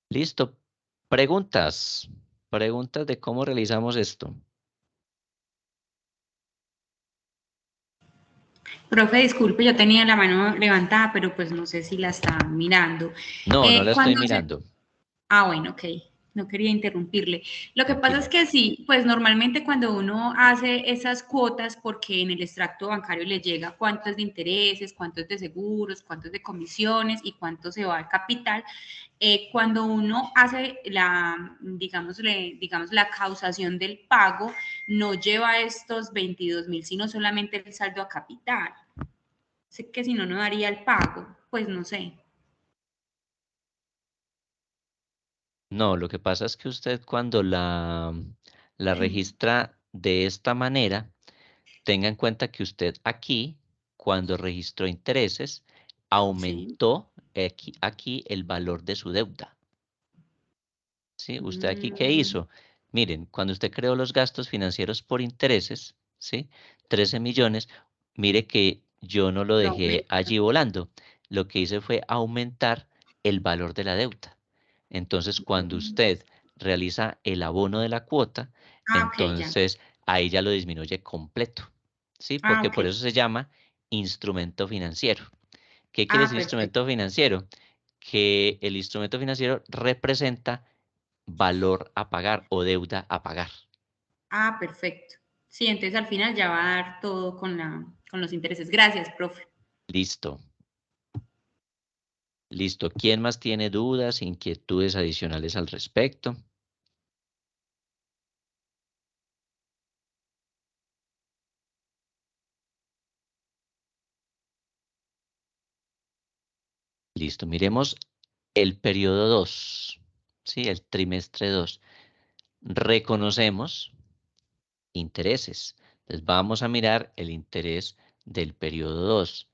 Listo. Preguntas. Preguntas de cómo realizamos esto. Profe, disculpe, yo tenía la mano levantada, pero pues no sé si la está mirando. No, no la estoy Cuando mirando. bueno, ok, no quería interrumpirle. Lo que pasa es Tranquila. que sí, pues normalmente cuando uno hace esas cuotas, porque en el extracto bancario le llega cuánto es de intereses, cuánto es de seguros, cuánto es de comisiones y cuánto se va al capital, cuando uno hace digamos, la causación del pago, no lleva estos 22.000, sino solamente el saldo a capital. Sé que si no, no daría el pago. pues no sé. No, lo que pasa es que usted cuando la registra de esta manera, tenga en cuenta que usted aquí, cuando registró intereses, aumentó aquí el valor de su deuda. ¿Sí? ¿Usted aquí qué hizo? Miren, cuando usted creó los gastos financieros por intereses, ¿sí? 13 millones, mire que yo no lo Lo dejé aumenta. allí volando. Lo que hice fue aumentar el valor de la deuda. Entonces, cuando usted realiza el abono de la cuota, Ah, ok, ya. entonces ahí ya lo disminuye completo. ¿Sí? Ah, Porque ok. por eso se llama instrumento financiero. ¿Qué quiere Ah, decir perfecto. instrumento financiero? Que el instrumento financiero representa valor a pagar o deuda a pagar. Ah, perfecto. Sí, entonces al final ya va a dar todo con los intereses. Gracias, profe. Listo. Listo. ¿Quién más tiene dudas, inquietudes adicionales al respecto? Listo. Miremos el periodo 2, ¿sí? El trimestre 2. Reconocemos intereses. Entonces vamos a mirar el interés del periodo 2.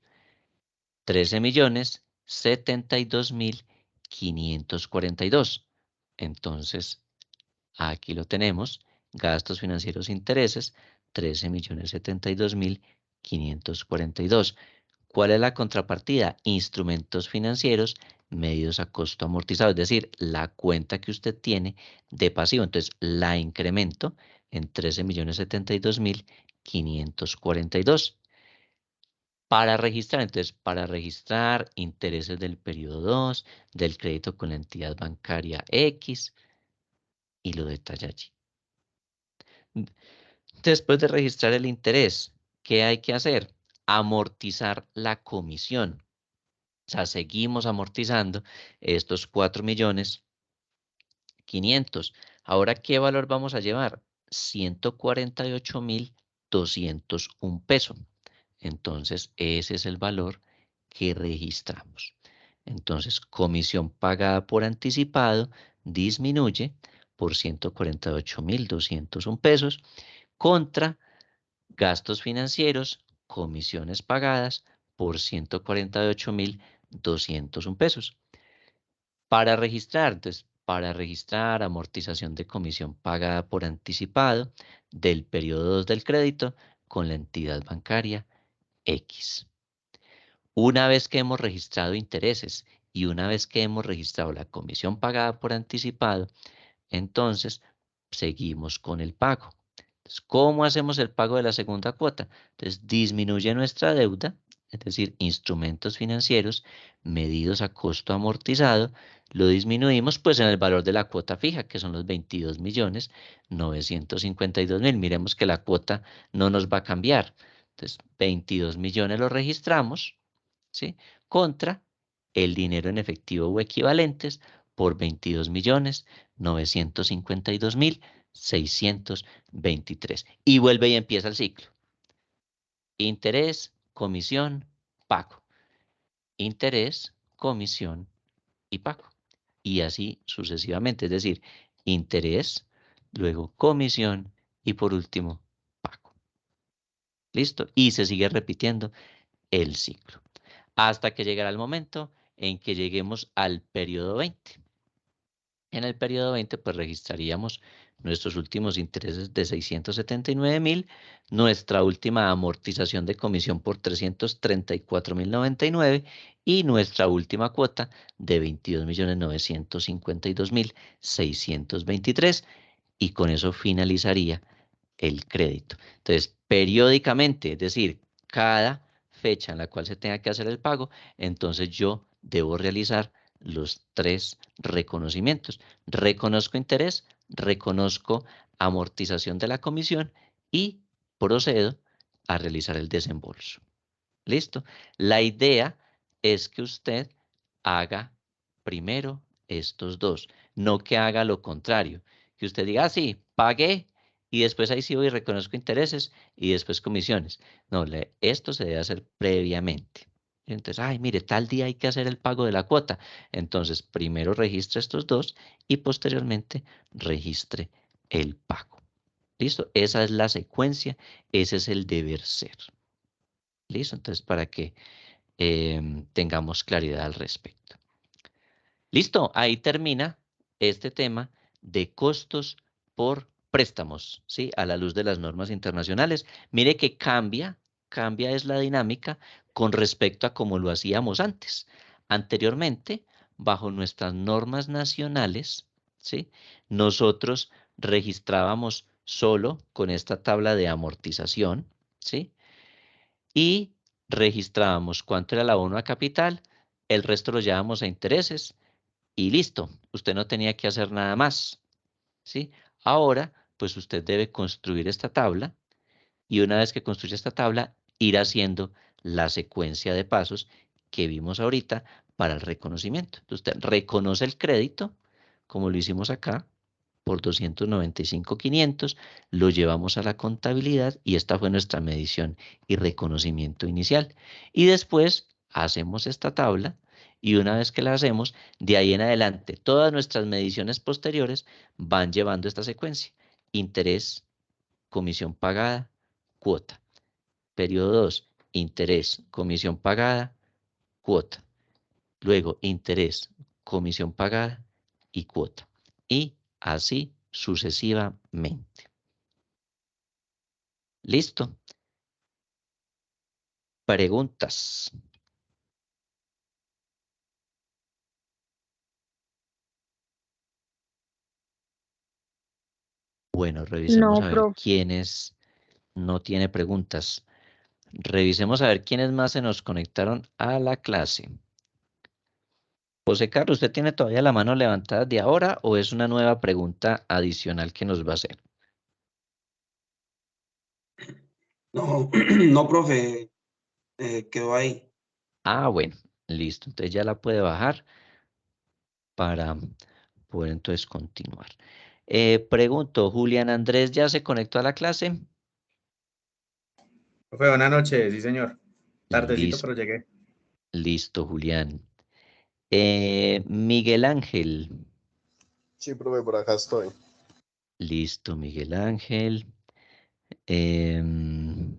13.072.542. Entonces, aquí lo tenemos. Gastos financieros intereses, 13.072.542. ¿Cuál es la contrapartida? Instrumentos financieros medidos a costo amortizado, es decir, la cuenta que usted tiene de pasivo. Entonces, la incremento en 13.072.542. Para registrar, entonces, para registrar intereses del periodo 2, del crédito con la entidad bancaria X, y lo detalla allí. Después de registrar el interés, ¿qué hay que hacer? Amortizar la comisión. O sea, seguimos amortizando estos 4.500.000. Ahora, ¿qué valor vamos a llevar? 148.201 pesos. Entonces, ese es el valor que registramos. Entonces, comisión pagada por anticipado disminuye por 148.201 pesos contra gastos financieros, comisiones pagadas por 148.201 pesos. Para registrar, entonces, para registrar amortización de comisión pagada por anticipado del periodo 2 del crédito con la entidad bancaria X. Una vez que hemos registrado intereses y una vez que hemos registrado la comisión pagada por anticipado, entonces seguimos con el pago. Entonces, ¿cómo hacemos el pago de la segunda cuota? Entonces, disminuye nuestra deuda, es decir, instrumentos financieros medidos a costo amortizado, lo disminuimos pues en el valor de la cuota fija, que son los 22.952.000. Miremos que la cuota no nos va a cambiar. Entonces, 22 millones lo registramos, ¿sí? Contra el dinero en efectivo o equivalentes por 22.952.623. Y vuelve y empieza el ciclo. Interés, comisión, pago. Interés, comisión y pago. Y así sucesivamente. Es decir, interés, luego comisión y por último, pago. ¿Listo? Y se sigue repitiendo el ciclo, hasta que llegará el momento en que lleguemos al periodo 20. En el periodo 20, pues registraríamos nuestros últimos intereses de 679.000, nuestra última amortización de comisión por 334.099 y nuestra última cuota de 22.952.623, y con eso finalizaría el crédito. Entonces, periódicamente, es decir, cada fecha en la cual se tenga que hacer el pago, entonces yo debo realizar los 3 reconocimientos. Reconozco interés, reconozco amortización de la comisión y procedo a realizar el desembolso. ¿Listo? La idea es que usted haga primero estos dos, no que haga lo contrario, que usted diga, sí, pagué y después ahí sí voy y reconozco intereses y después comisiones. No, esto se debe hacer previamente. Entonces, ay, mire, tal día hay que hacer el pago de la cuota. Entonces, primero registre estos dos y posteriormente registre el pago. ¿Listo? Esa es la secuencia, ese es el deber ser. ¿Listo? Entonces, para que tengamos claridad al respecto. Listo, ahí termina este tema de costos por préstamos, ¿sí? A la luz de las normas internacionales. Mire que cambia es la dinámica con respecto a cómo lo hacíamos antes. Anteriormente, bajo nuestras normas nacionales, ¿sí? Nosotros registrábamos solo con esta tabla de amortización, ¿sí? Y registrábamos cuánto era el abono a capital, el resto lo llevábamos a intereses y listo, usted no tenía que hacer nada más, ¿sí? Ahora, pues usted debe construir esta tabla y una vez que construya esta tabla, ir haciendo la secuencia de pasos que vimos ahorita para el reconocimiento. Entonces, usted reconoce el crédito, como lo hicimos acá, por 295.500, lo llevamos a la contabilidad y esta fue nuestra medición y reconocimiento inicial. Y después hacemos esta tabla y una vez que la hacemos, de ahí en adelante, todas nuestras mediciones posteriores van llevando esta secuencia. Interés, comisión pagada, cuota. Periodo 2, interés, comisión pagada, cuota. Luego, interés, comisión pagada y cuota. Y así sucesivamente. ¿Listo? Preguntas. Bueno, revisemos No, a ver profe. quiénes no tiene preguntas. Revisemos a ver quiénes más se nos conectaron a la clase. José Carlos, ¿usted tiene todavía la mano levantada de ahora o es una nueva pregunta adicional que nos va a hacer? No, no, profe, quedó ahí. Ah, bueno, listo. Entonces ya la puede bajar para poder entonces continuar. Pregunto, ¿Julián Andrés ya se conectó a la clase? Profe, buenas noches, sí, señor. Tardecito, Listo, pero llegué. listo, Julián. Miguel Ángel. Sí, profe, por acá estoy. Listo, Miguel Ángel. Em,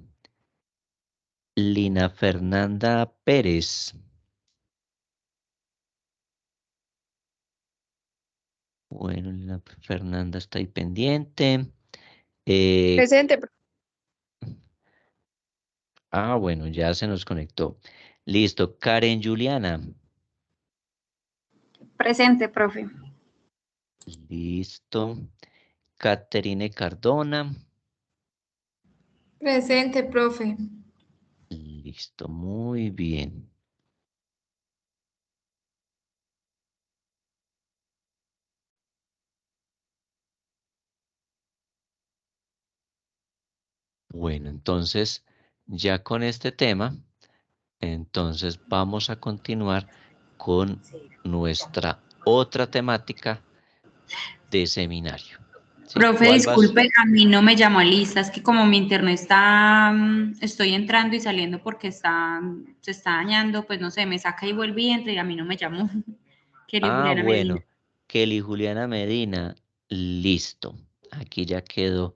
Lina Fernanda Pérez. Bueno, Lina Fernanda está ahí pendiente. Eh, Presente, bueno, ya se nos conectó. Listo, Karen Juliana. presente, profe. Listo. Caterine Cardona. Presente, profe. Listo, muy bien. Bueno, entonces, ya con este tema, entonces vamos a continuar con nuestra otra temática de seminario. ¿Sí? Profe, ¿Cuál vas? disculpe, a mí no me llamó a lista, es que como mi internet está, estoy entrando y saliendo porque se está dañando, pues no sé, me saca y vuelve y entra y a mí no me llamó. Quería Ah, Juliana Medina. bueno, Kelly Juliana Medina. Listo. Aquí ya quedó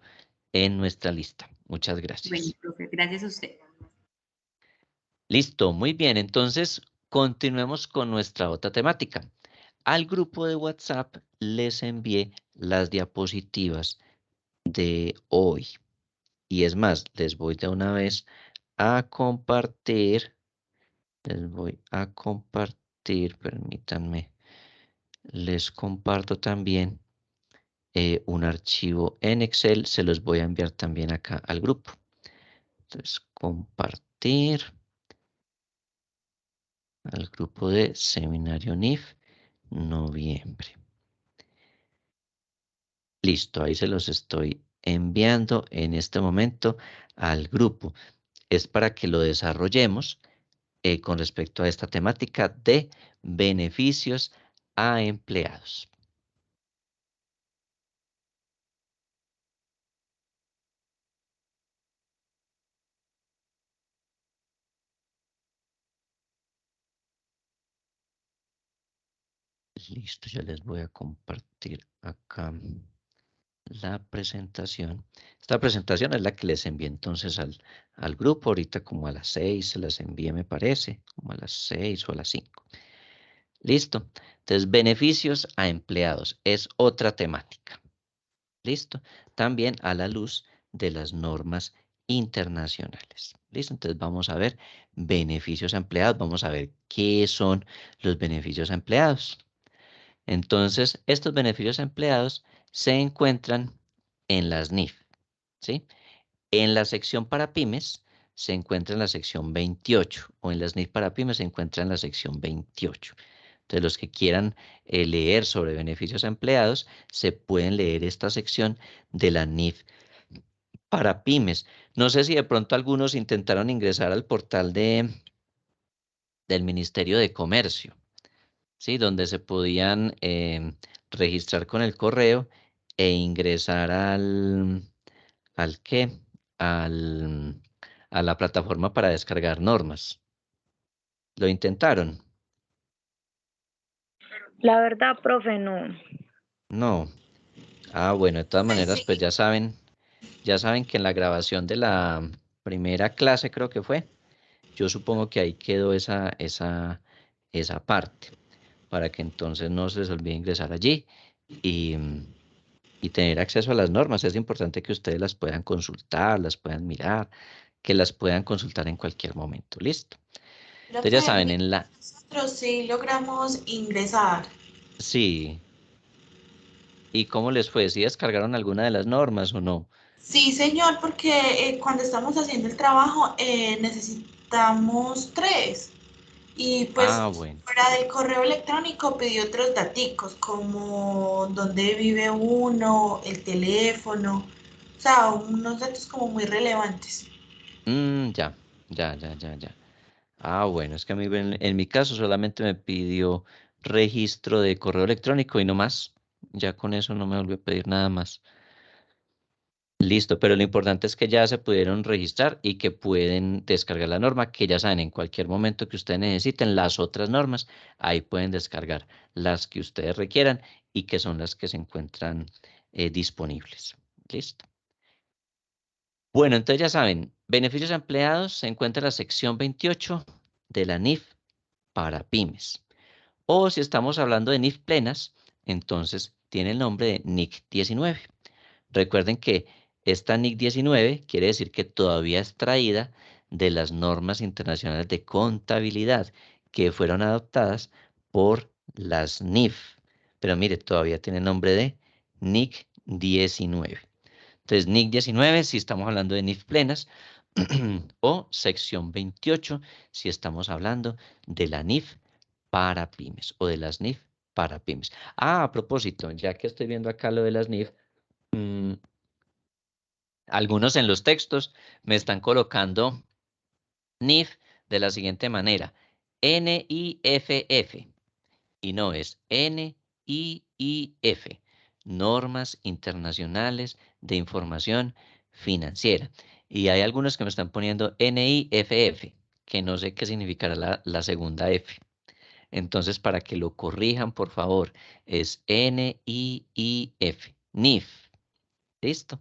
en nuestra lista. Muchas Bueno, gracias. profe, gracias a usted. Listo, muy bien. Entonces, continuemos con nuestra otra temática. Al grupo de WhatsApp les envié las diapositivas de hoy. Y es más, les voy de una vez a compartir. Les voy a compartir, permítanme. Les comparto también un archivo en Excel. Se los voy a enviar también acá al grupo. Entonces, compartir al grupo de Seminario NIF noviembre. Listo, ahí se los estoy enviando en este momento al grupo. Es para que lo desarrollemos con respecto a esta temática de beneficios a empleados. Listo, ya les voy a compartir acá la presentación. Esta presentación es la que les envié entonces al grupo, ahorita como a las 6 se las envié, me parece, como a las 6 o a las 5. Listo. Entonces, beneficios a empleados es otra temática. Listo. También a la luz de las normas internacionales. Listo. Entonces, vamos a ver beneficios a empleados. Vamos a ver qué son los beneficios a empleados. Entonces, estos beneficios a empleados se encuentran en las NIF, ¿sí? En la sección para pymes se encuentra en la sección 28 o en las NIF para pymes se encuentra en la sección 28. Entonces, los que quieran leer sobre beneficios a empleados, se pueden leer esta sección de la NIF para pymes. No sé si de pronto algunos intentaron ingresar al portal del Ministerio de Comercio, ¿sí? Donde se podían registrar con el correo e ingresar ¿al qué? Al, a la plataforma para descargar normas. ¿Lo intentaron? La verdad, profe, no. No. Ah, bueno, de todas maneras, pues ya saben que en la grabación de la primera clase creo que fue, yo supongo que ahí quedó esa parte, para que entonces no se les olvide ingresar allí y, y tener acceso a las normas. Es importante que ustedes las puedan consultar, las puedan mirar, que las puedan consultar en cualquier momento. ¿Listo? Entonces ya saben, Nosotros sí logramos ingresar. Sí. ¿Y cómo les fue? ¿Sí descargaron alguna de las normas o no? Sí, señor, porque cuando estamos haciendo el trabajo necesitamos 3. Y pues Ah, bueno. fuera del correo electrónico pedí otros daticos, como dónde vive uno, el teléfono, o sea, unos datos como muy relevantes. Ya, ya. Ah, bueno, es que a mí en mi caso solamente me pidió registro de correo electrónico y no más. Ya con eso no me volvió a pedir nada más. Listo, pero lo importante es que ya se pudieron registrar y que pueden descargar la norma, que ya saben, en cualquier momento que ustedes necesiten las otras normas, ahí pueden descargar las que ustedes requieran y que son las que se encuentran disponibles. Listo. Bueno, entonces ya saben, beneficios a empleados se encuentra en la sección 28 de la NIF para pymes. O si estamos hablando de NIF plenas, entonces tiene el nombre de NIC 19. Recuerden que esta NIC 19 quiere decir que todavía es traída de las normas internacionales de contabilidad que fueron adoptadas por las NIF. Pero mire, todavía tiene el nombre de NIC 19. Entonces, NIC 19 si estamos hablando de NIF plenas o sección 28 si estamos hablando de la NIF para pymes o de las NIF para pymes. Ah, a propósito, ya que estoy viendo acá lo de las NIF, algunos en los textos me están colocando NIF de la siguiente manera, NIFF, y no es NIIF, Normas Internacionales de Información Financiera. Y hay algunos que me están poniendo NIFF, que no sé qué significará la segunda F. Entonces, para que lo corrijan, por favor, es NIIF, NIF. ¿Listo?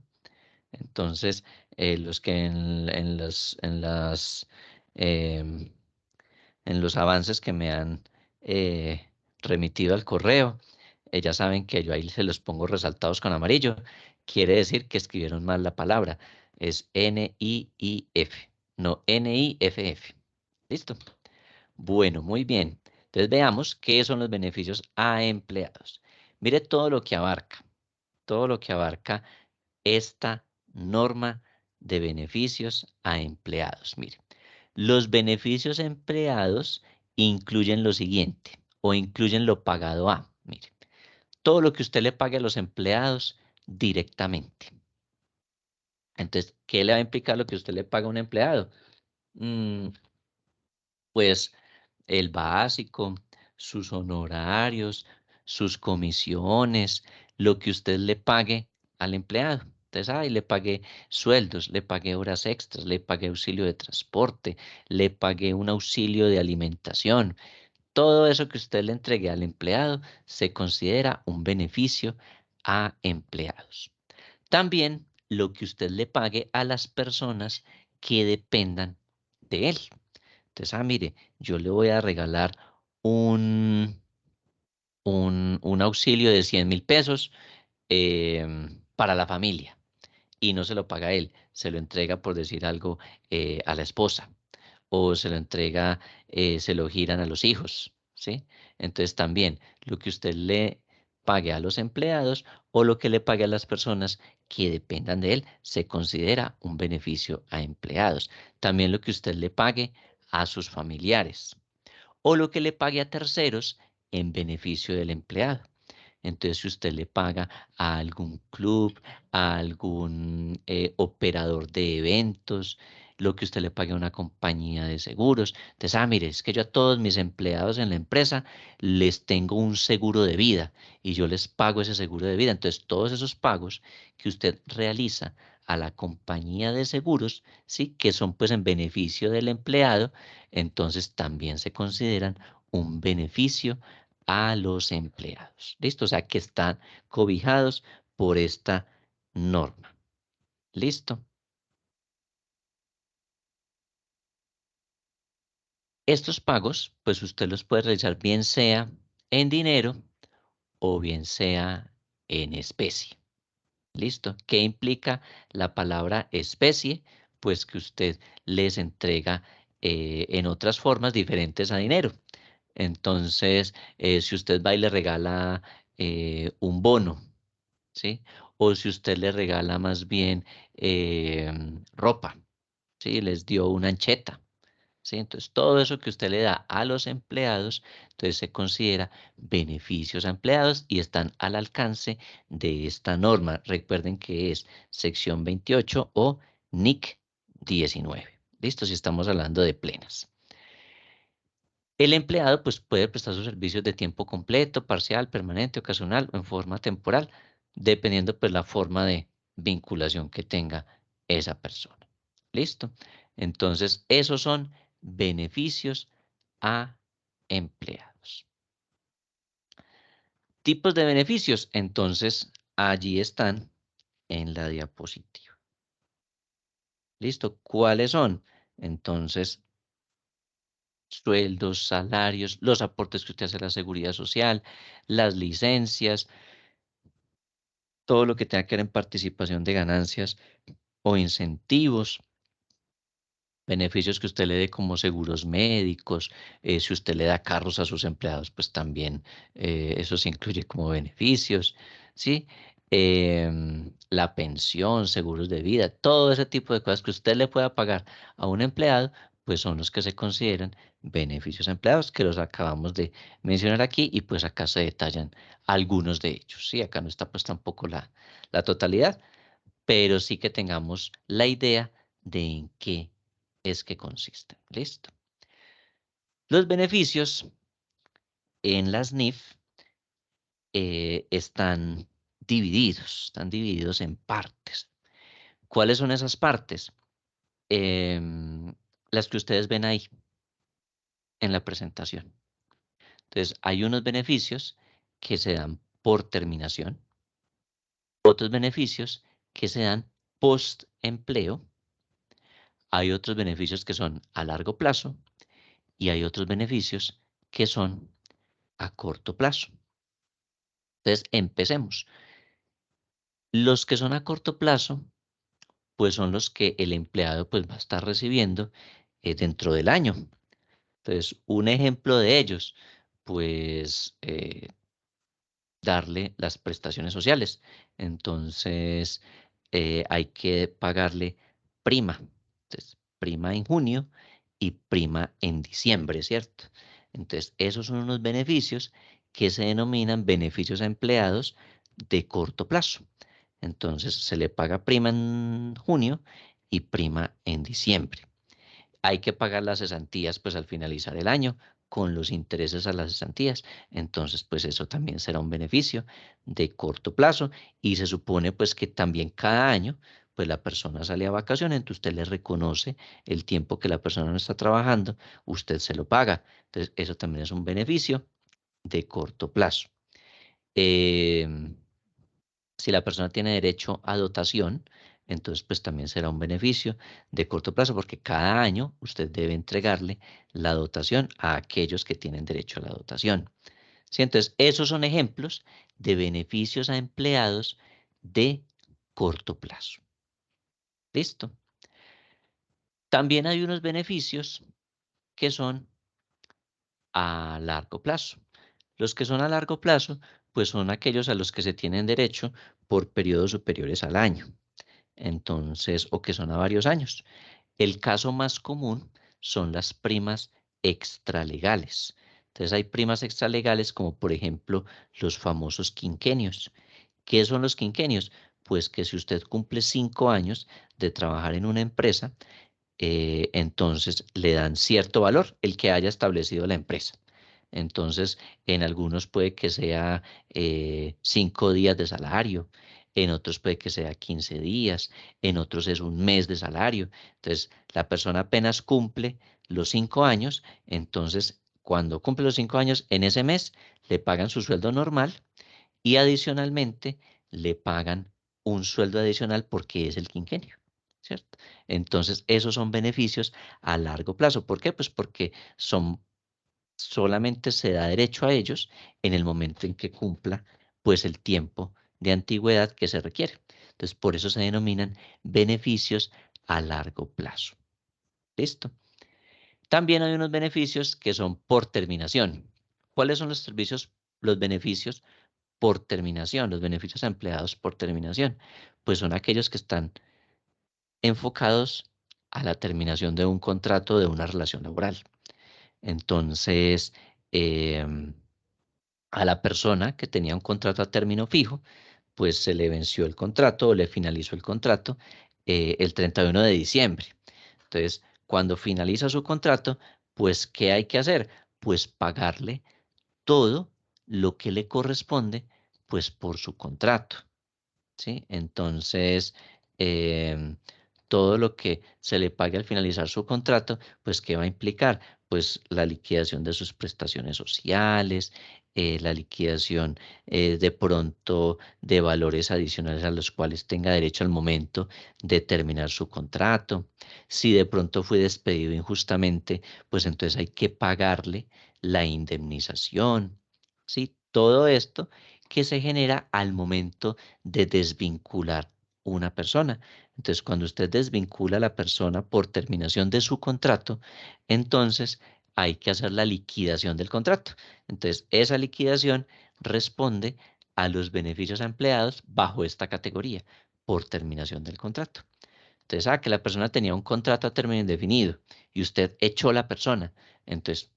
Entonces, los que em, en los avances que me han remitido al correo, ya saben que yo ahí se los pongo resaltados con amarillo. Quiere decir que escribieron mal la palabra. Es NIIF, no NIFF. ¿Listo? Bueno, muy bien. Entonces veamos qué son los beneficios a empleados. Mire todo lo que abarca esta norma de beneficios a empleados. Mire, los beneficios a empleados incluyen lo siguiente o incluyen lo pagado a. Mire, todo lo que usted le pague a los empleados directamente. Entonces, ¿qué le va a implicar lo que usted le paga a un empleado? Pues el básico, sus honorarios, sus comisiones, lo que usted le pague al empleado. Entonces, ay, le pagué sueldos, le pagué horas extras, le pagué auxilio de transporte, le pagué un auxilio de alimentación. Todo eso que usted le entregue al empleado se considera un beneficio a empleados. También lo que usted le pague a las personas que dependan de él. Entonces, mire, yo le voy a regalar un, un auxilio de 100.000 pesos para la familia y no se lo paga él, se lo entrega, por decir algo, a la esposa o se lo entrega, se lo giran a los hijos, ¿sí? Entonces también lo que usted le pague a los empleados o lo que le pague a las personas que dependan de él se considera un beneficio a empleados. También lo que usted le pague a sus familiares o lo que le pague a terceros en beneficio del empleado. Entonces, si usted le paga a algún club, a algún operador de eventos, lo que usted le pague a una compañía de seguros. Entonces, mire, es que yo a todos mis empleados en la empresa les tengo un seguro de vida y yo les pago ese seguro de vida. Entonces, todos esos pagos que usted realiza a la compañía de seguros, sí, que son pues en beneficio del empleado, entonces también se consideran un beneficio a los empleados. ¿Listo? O sea que están cobijados por esta norma. ¿Listo? Estos pagos, pues usted los puede realizar bien sea en dinero o bien sea en especie. ¿Listo? ¿Qué implica la palabra especie? Pues que usted les entrega en otras formas diferentes a dinero. Entonces, si usted va y le regala un bono, ¿sí? O si usted le regala más bien ropa, ¿sí? Les dio una ancheta, ¿sí? Entonces, todo eso que usted le da a los empleados, entonces se considera beneficios a empleados y están al alcance de esta norma. Recuerden que es sección 28 o NIC 19. ¿Listo? Si estamos hablando de plenas. El empleado pues, puede prestar sus servicios de tiempo completo, parcial, permanente, ocasional o en forma temporal, dependiendo pues la forma de vinculación que tenga esa persona. ¿Listo? Entonces, esos son beneficios a empleados. Tipos de beneficios, entonces, allí están en la diapositiva. ¿Listo? ¿Cuáles son? Entonces, sueldos, salarios, los aportes que usted hace a la seguridad social, las licencias, todo lo que tenga que ver en participación de ganancias o incentivos, beneficios que usted le dé como seguros médicos, si usted le da carros a sus empleados, pues también eso se incluye como beneficios, ¿sí? La pensión, seguros de vida, todo ese tipo de cosas que usted le pueda pagar a un empleado, pues son los que se consideran beneficios a empleados, que los acabamos de mencionar aquí y pues acá se detallan algunos de ellos, ¿sí? Acá no está pues tampoco la totalidad, pero sí que tengamos la idea de en qué es que consisten. ¿Listo? Los beneficios en las NIF están divididos en partes. ¿Cuáles son esas partes? Las que ustedes ven ahí en la presentación. Entonces, hay unos beneficios que se dan por terminación, otros beneficios que se dan post empleo, hay otros beneficios que son a largo plazo y hay otros beneficios que son a corto plazo. Entonces, empecemos. Los que son a corto plazo, pues son los que el empleado pues va a estar recibiendo dentro del año. Entonces, un ejemplo de ellos, pues darle las prestaciones sociales. Entonces, hay que pagarle prima. Entonces, prima en junio y prima en diciembre, ¿cierto? Entonces, esos son unos beneficios que se denominan beneficios a empleados de corto plazo. Entonces, se le paga prima en junio y prima en diciembre. Hay que pagar las cesantías pues al finalizar el año con los intereses a las cesantías. Entonces pues eso también será un beneficio de corto plazo y se supone pues que también cada año pues la persona sale a vacaciones, entonces usted le reconoce el tiempo que la persona no está trabajando, usted se lo paga. Entonces, eso también es un beneficio de corto plazo. Si la persona tiene derecho a dotación, entonces pues también será un beneficio de corto plazo porque cada año usted debe entregarle la dotación a aquellos que tienen derecho a la dotación. ¿Sí? Entonces, esos son ejemplos de beneficios a empleados de corto plazo. ¿Listo? También hay unos beneficios que son a largo plazo. Los que son a largo plazo, pues son aquellos a los que se tienen derecho por periodos superiores al año. Entonces, o que son a varios años. El caso más común son las primas extralegales. Entonces, hay primas extralegales como, por ejemplo, los famosos quinquenios. ¿Qué son los quinquenios? Pues que si usted cumple 5 años de trabajar en una empresa, entonces le dan cierto valor, el que haya establecido la empresa. Entonces, en algunos puede que sea 5 días de salario, en otros puede que sea 15 días, en otros es un mes de salario. Entonces, la persona apenas cumple los 5 años, entonces cuando cumple los 5 años, en ese mes le pagan su sueldo normal y adicionalmente le pagan un sueldo adicional porque es el quinquenio, ¿cierto? Entonces, esos son beneficios a largo plazo. ¿Por qué? Pues porque solamente se da derecho a ellos en el momento en que cumpla pues el tiempo de antigüedad que se requiere. Entonces, por eso se denominan beneficios a largo plazo. ¿Listo? También hay unos beneficios que son por terminación. ¿Cuáles son los beneficios por terminación, los beneficios a empleados por terminación? Pues son aquellos que están enfocados a la terminación de un contrato de una relación laboral. Entonces, a la persona que tenía un contrato a término fijo, pues se le venció el contrato o le finalizó el contrato el 31 de diciembre. Entonces, cuando finaliza su contrato, pues, ¿qué hay que hacer? Pues pagarle todo lo que le corresponde, pues, por su contrato. ¿Sí? Entonces, todo lo que se le pague al finalizar su contrato, pues, ¿qué va a implicar? Pues la liquidación de sus prestaciones sociales, la liquidación de pronto de valores adicionales a los cuales tenga derecho al momento de terminar su contrato. Si de pronto fue despedido injustamente, pues entonces hay que pagarle la indemnización. ¿Sí? Todo esto que se genera al momento de desvincular una persona. Entonces, cuando usted desvincula a la persona por terminación de su contrato, entonces hay que hacer la liquidación del contrato. Entonces, esa liquidación responde a los beneficios a empleados bajo esta categoría, por terminación del contrato. Entonces, que la persona tenía un contrato a término indefinido y usted echó a la persona, entonces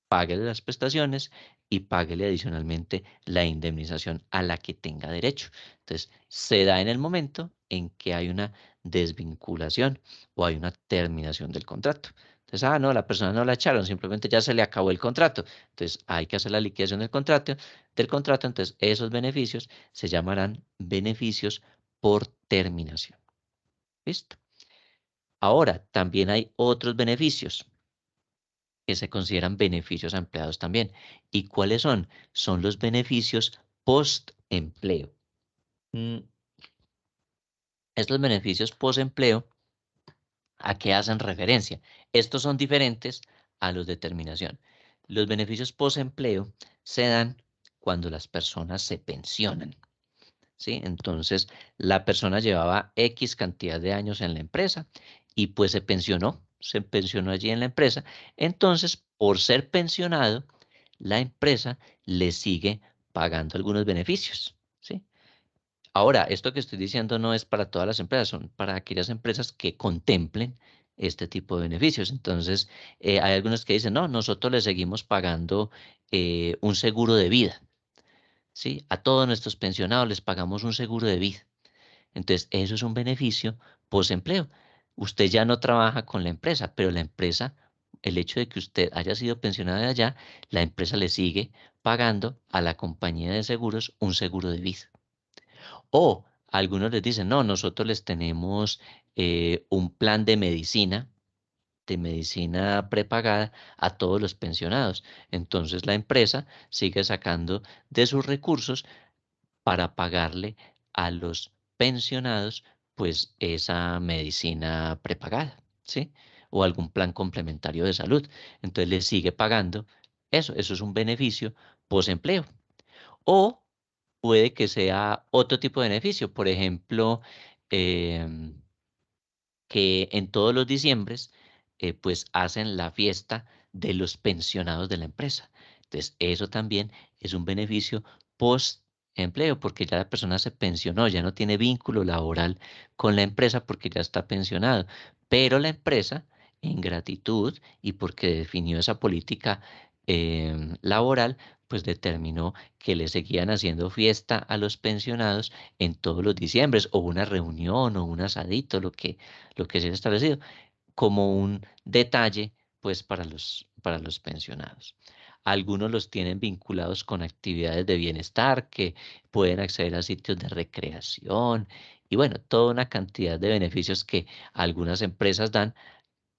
páguele las prestaciones y páguele adicionalmente la indemnización a la que tenga derecho. Entonces, se da en el momento en que hay una desvinculación o hay una terminación del contrato. Entonces, no, la persona no la echaron, simplemente ya se le acabó el contrato. Entonces, hay que hacer la liquidación del contrato, entonces esos beneficios se llamarán beneficios por terminación. ¿Listo? Ahora, también hay otros beneficios que se consideran beneficios a empleados también. ¿Y cuáles son? Son los beneficios post-empleo. Estos beneficios post-empleo, ¿a qué hacen referencia? Estos son diferentes a los de terminación. Los beneficios post-empleo se dan cuando las personas se pensionan. ¿Sí? Entonces, la persona llevaba X cantidad de años en la empresa y pues se pensionó allí en la empresa. Entonces, por ser pensionado, la empresa le sigue pagando algunos beneficios, ¿sí? Ahora, esto que estoy diciendo no es para todas las empresas, son para aquellas empresas que contemplen este tipo de beneficios. Entonces, hay algunos que dicen, no, nosotros le seguimos pagando un seguro de vida. ¿Sí? A todos nuestros pensionados les pagamos un seguro de vida. Entonces, eso es un beneficio post-empleo. Usted ya no trabaja con la empresa, pero la empresa, el hecho de que usted haya sido pensionado de allá, la empresa le sigue pagando a la compañía de seguros un seguro de vida. O Algunos les dicen, no, nosotros les tenemos un plan de medicina prepagada a todos los pensionados. Entonces la empresa sigue sacando de sus recursos para pagarle a los pensionados pues esa medicina prepagada, ¿sí? O algún plan complementario de salud. Entonces le sigue pagando eso es un beneficio posempleo. O puede que sea otro tipo de beneficio, por ejemplo, em, que en todos los diciembres pues hacen la fiesta de los pensionados de la empresa. Entonces, eso también es un beneficio post empleo porque ya la persona se pensionó, ya no tiene vínculo laboral con la empresa porque ya está pensionado, pero la empresa en gratitud y porque definió esa política laboral, pues determinó que le seguían haciendo fiesta a los pensionados en todos los diciembres o una reunión o un asadito, lo que se ha establecido, como un detalle, pues, para los pensionados. Algunos los tienen vinculados con actividades de bienestar que pueden acceder a sitios de recreación y bueno, toda una cantidad de beneficios que algunas empresas dan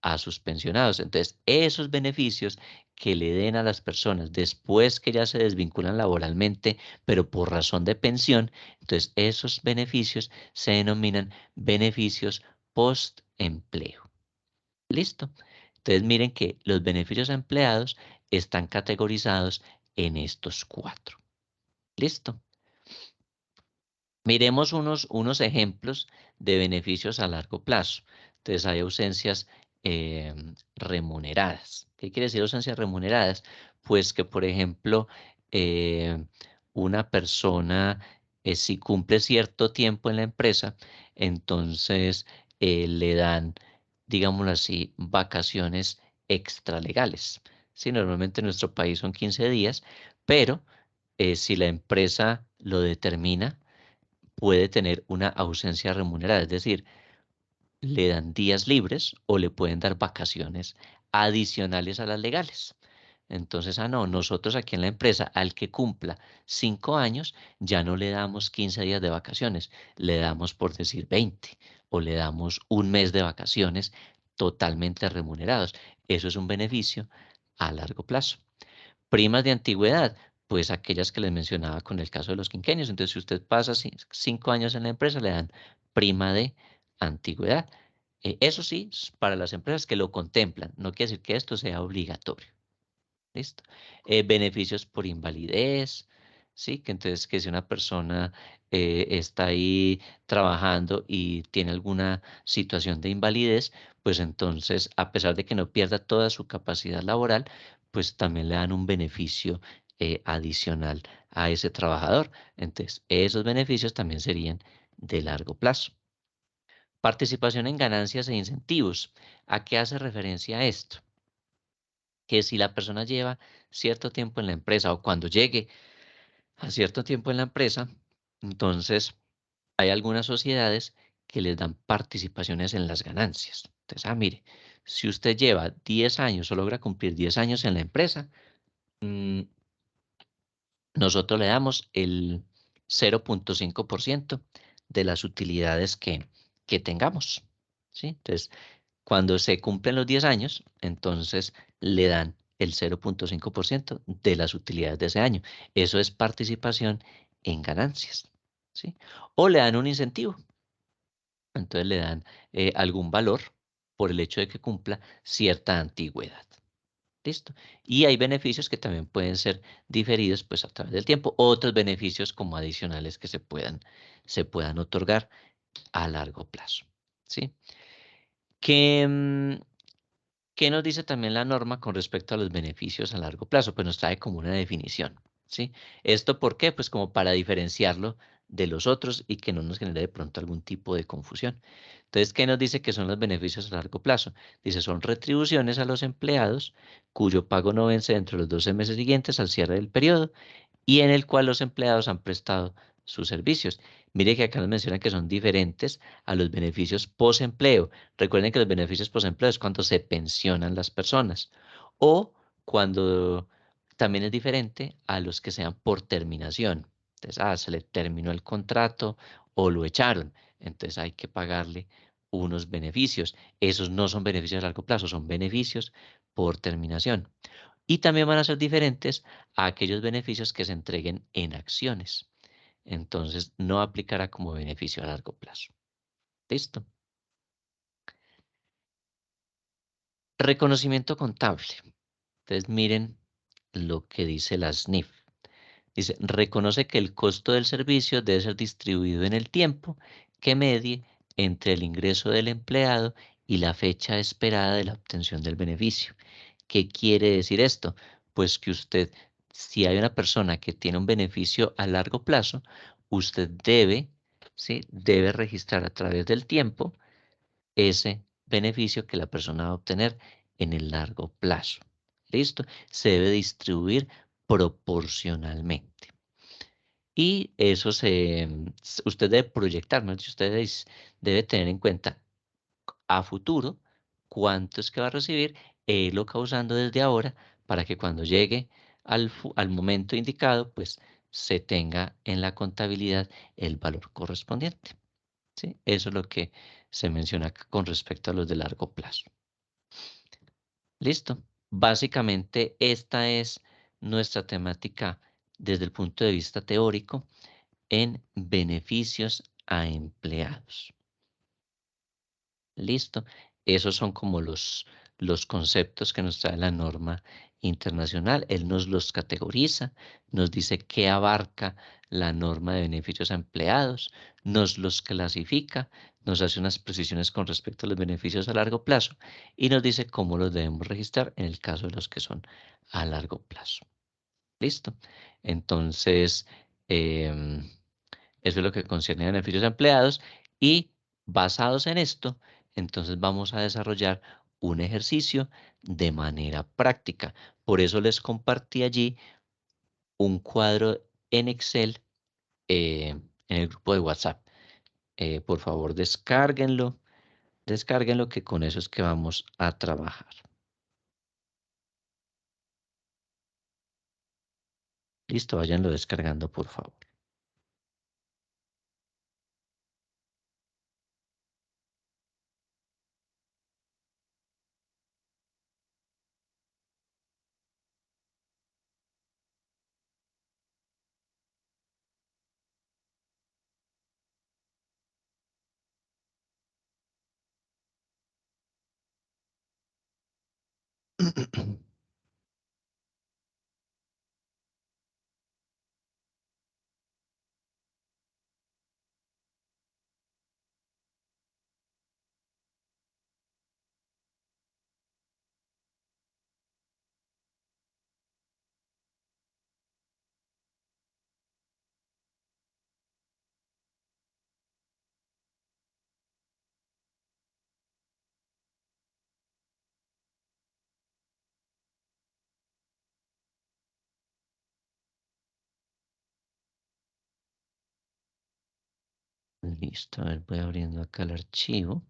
a sus pensionados. Entonces, esos beneficios que le den a las personas después que ya se desvinculan laboralmente, pero por razón de pensión, entonces esos beneficios se denominan beneficios post-empleo. ¿Listo? Entonces, miren que los beneficios a empleados están categorizados en estos 4. ¿Listo? Miremos unos ejemplos de beneficios a largo plazo. Entonces, hay ausencias remuneradas. ¿Qué quiere decir ausencias remuneradas? Pues que, por ejemplo, una persona, si cumple cierto tiempo en la empresa, entonces le dan, digámoslo así, vacaciones extralegales. Sí, normalmente en nuestro país son 15 días, pero si la empresa lo determina, puede tener una ausencia remunerada, es decir, le dan días libres o le pueden dar vacaciones adicionales a las legales. Entonces, no, nosotros aquí en la empresa, al que cumpla 5 años, ya no le damos 15 días de vacaciones, le damos, por decir, 20 o le damos un mes de vacaciones totalmente remunerados. Eso es un beneficio a largo plazo. Primas de antigüedad, pues aquellas que les mencionaba con el caso de los quinquenios. Entonces, si usted pasa 5 años en la empresa, le dan prima de antigüedad. Eso sí, para las empresas que lo contemplan, no quiere decir que esto sea obligatorio. ¿Listo? Beneficios por invalidez, ¿sí? Que entonces que si una persona está ahí trabajando y tiene alguna situación de invalidez, pues entonces, a pesar de que no pierda toda su capacidad laboral, pues también le dan un beneficio adicional a ese trabajador. Entonces, esos beneficios también serían de largo plazo. Participación en ganancias e incentivos. ¿A qué hace referencia esto? Que si la persona lleva cierto tiempo en la empresa o cuando llegue a cierto tiempo en la empresa, entonces hay algunas sociedades que les dan participaciones en las ganancias. Entonces, mire, si usted lleva 10 años o logra cumplir 10 años en la empresa, nosotros le damos el 0.5% de las utilidades que tengamos. ¿Sí? Entonces, cuando se cumplen los 10 años, entonces le dan el 0.5% de las utilidades de ese año. Eso es participación en ganancias, ¿sí? O le dan un incentivo. Entonces le dan algún valor por el hecho de que cumpla cierta antigüedad. ¿Listo? Y hay beneficios que también pueden ser diferidos pues a través del tiempo. Otros beneficios como adicionales que se puedan otorgar a largo plazo, ¿sí? ¿Qué nos dice también la norma con respecto a los beneficios a largo plazo? Pues nos trae como una definición, ¿sí? ¿Esto por qué? Pues como para diferenciarlo de los otros y que no nos genere de pronto algún tipo de confusión. Entonces, ¿qué nos dice que son los beneficios a largo plazo? Dice, son retribuciones a los empleados cuyo pago no vence dentro de los 12 meses siguientes al cierre del periodo y en el cual los empleados han prestado sus servicios. Mire que acá nos mencionan que son diferentes a los beneficios posempleo. Recuerden que los beneficios posempleo es cuando se pensionan las personas o cuando también es diferente a los que sean por terminación. Entonces, se le terminó el contrato o lo echaron. Entonces hay que pagarle unos beneficios. Esos no son beneficios a largo plazo, son beneficios por terminación. Y también van a ser diferentes a aquellos beneficios que se entreguen en acciones. Entonces no aplicará como beneficio a largo plazo. ¿Listo? Reconocimiento contable. Entonces miren lo que dice la SNIF. Dice, reconoce que el costo del servicio debe ser distribuido en el tiempo que medie entre el ingreso del empleado y la fecha esperada de la obtención del beneficio. ¿Qué quiere decir esto? Pues que usted, si hay una persona que tiene un beneficio a largo plazo, usted debe, ¿sí? Debe registrar a través del tiempo ese beneficio que la persona va a obtener en el largo plazo. ¿Listo? Se debe distribuir proporcionalmente. Y eso usted debe proyectar, ¿no? Usted debe tener en cuenta a futuro cuánto es que va a recibir, lo causando desde ahora para que cuando llegue al momento indicado, pues se tenga en la contabilidad el valor correspondiente. ¿Sí? Eso es lo que se menciona acá con respecto a los de largo plazo. ¿Listo? Básicamente esta es nuestra temática desde el punto de vista teórico en beneficios a empleados. ¿Listo? Esos son como los conceptos que nos trae la norma internacional. Él nos los categoriza, nos dice qué abarca la norma de beneficios a empleados, nos los clasifica, nos hace unas precisiones con respecto a los beneficios a largo plazo y nos dice cómo los debemos registrar en el caso de los que son a largo plazo. ¿Listo? Entonces, eso es lo que concierne a beneficios a empleados y basados en esto, entonces vamos a desarrollar un ejercicio de manera práctica. Por eso les compartí allí un cuadro en Excel en el grupo de WhatsApp. Por favor, descárguenlo que con eso es que vamos a trabajar. Listo, váyanlo descargando, por favor. Listo, a ver, voy abriendo acá el archivo.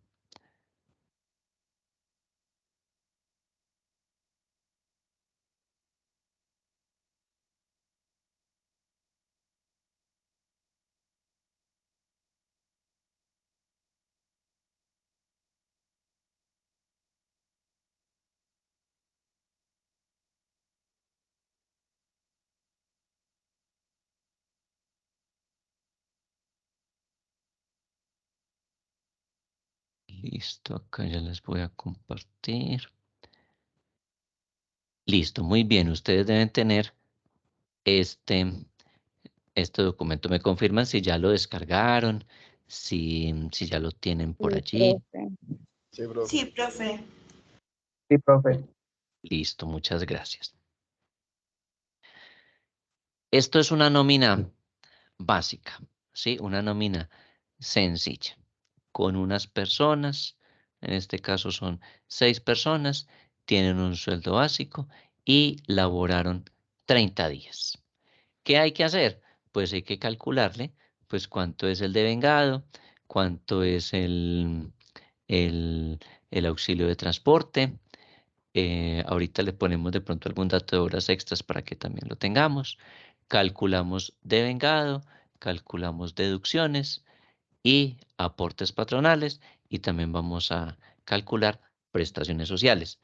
Listo, acá ya les voy a compartir. Listo, muy bien. Ustedes deben tener este documento. Me confirman si ya lo descargaron, si ya lo tienen por Sí, allí. profe. Sí, profe. Sí, profe. Sí, profe. Listo, muchas gracias. Esto es una nómina básica, ¿sí? Una nómina sencilla, con unas personas, en este caso son 6 personas, tienen un sueldo básico y laboraron 30 días. ¿Qué hay que hacer? Pues hay que calcularle, pues cuánto es el devengado, cuánto es el auxilio de transporte. Ahorita le ponemos de pronto algún dato de horas extras para que también lo tengamos. Calculamos devengado, calculamos deducciones y aportes patronales, y también vamos a calcular prestaciones sociales.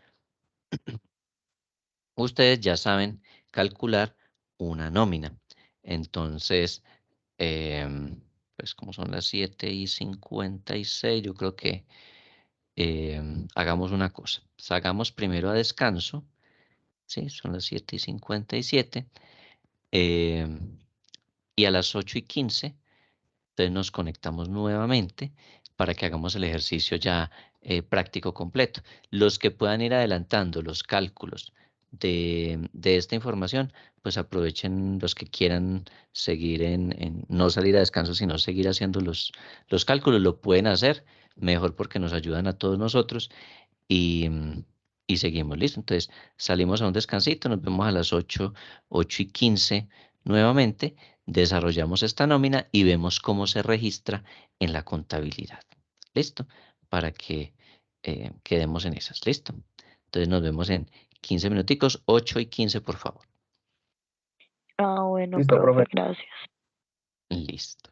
Ustedes ya saben calcular una nómina. Entonces, pues como son las 7:56, yo creo que hagamos una cosa. Hagamos primero a descanso. Sí, son las 7:57. Y a las 8:15, entonces nos conectamos nuevamente para que hagamos el ejercicio ya práctico completo. Los que puedan ir adelantando los cálculos de esta información, pues aprovechen los que quieran seguir en no salir a descanso, sino seguir haciendo los cálculos. Lo pueden hacer mejor porque nos ayudan a todos nosotros y, y seguimos, ¿listo? Entonces salimos a un descansito, nos vemos a las 8:15 nuevamente, desarrollamos esta nómina y vemos cómo se registra en la contabilidad, ¿listo? Para que quedemos en esas, ¿listo? Entonces nos vemos en 15 minuticos, 8:15, por favor. Ah, bueno, Listo, profe, profe. gracias. Listo.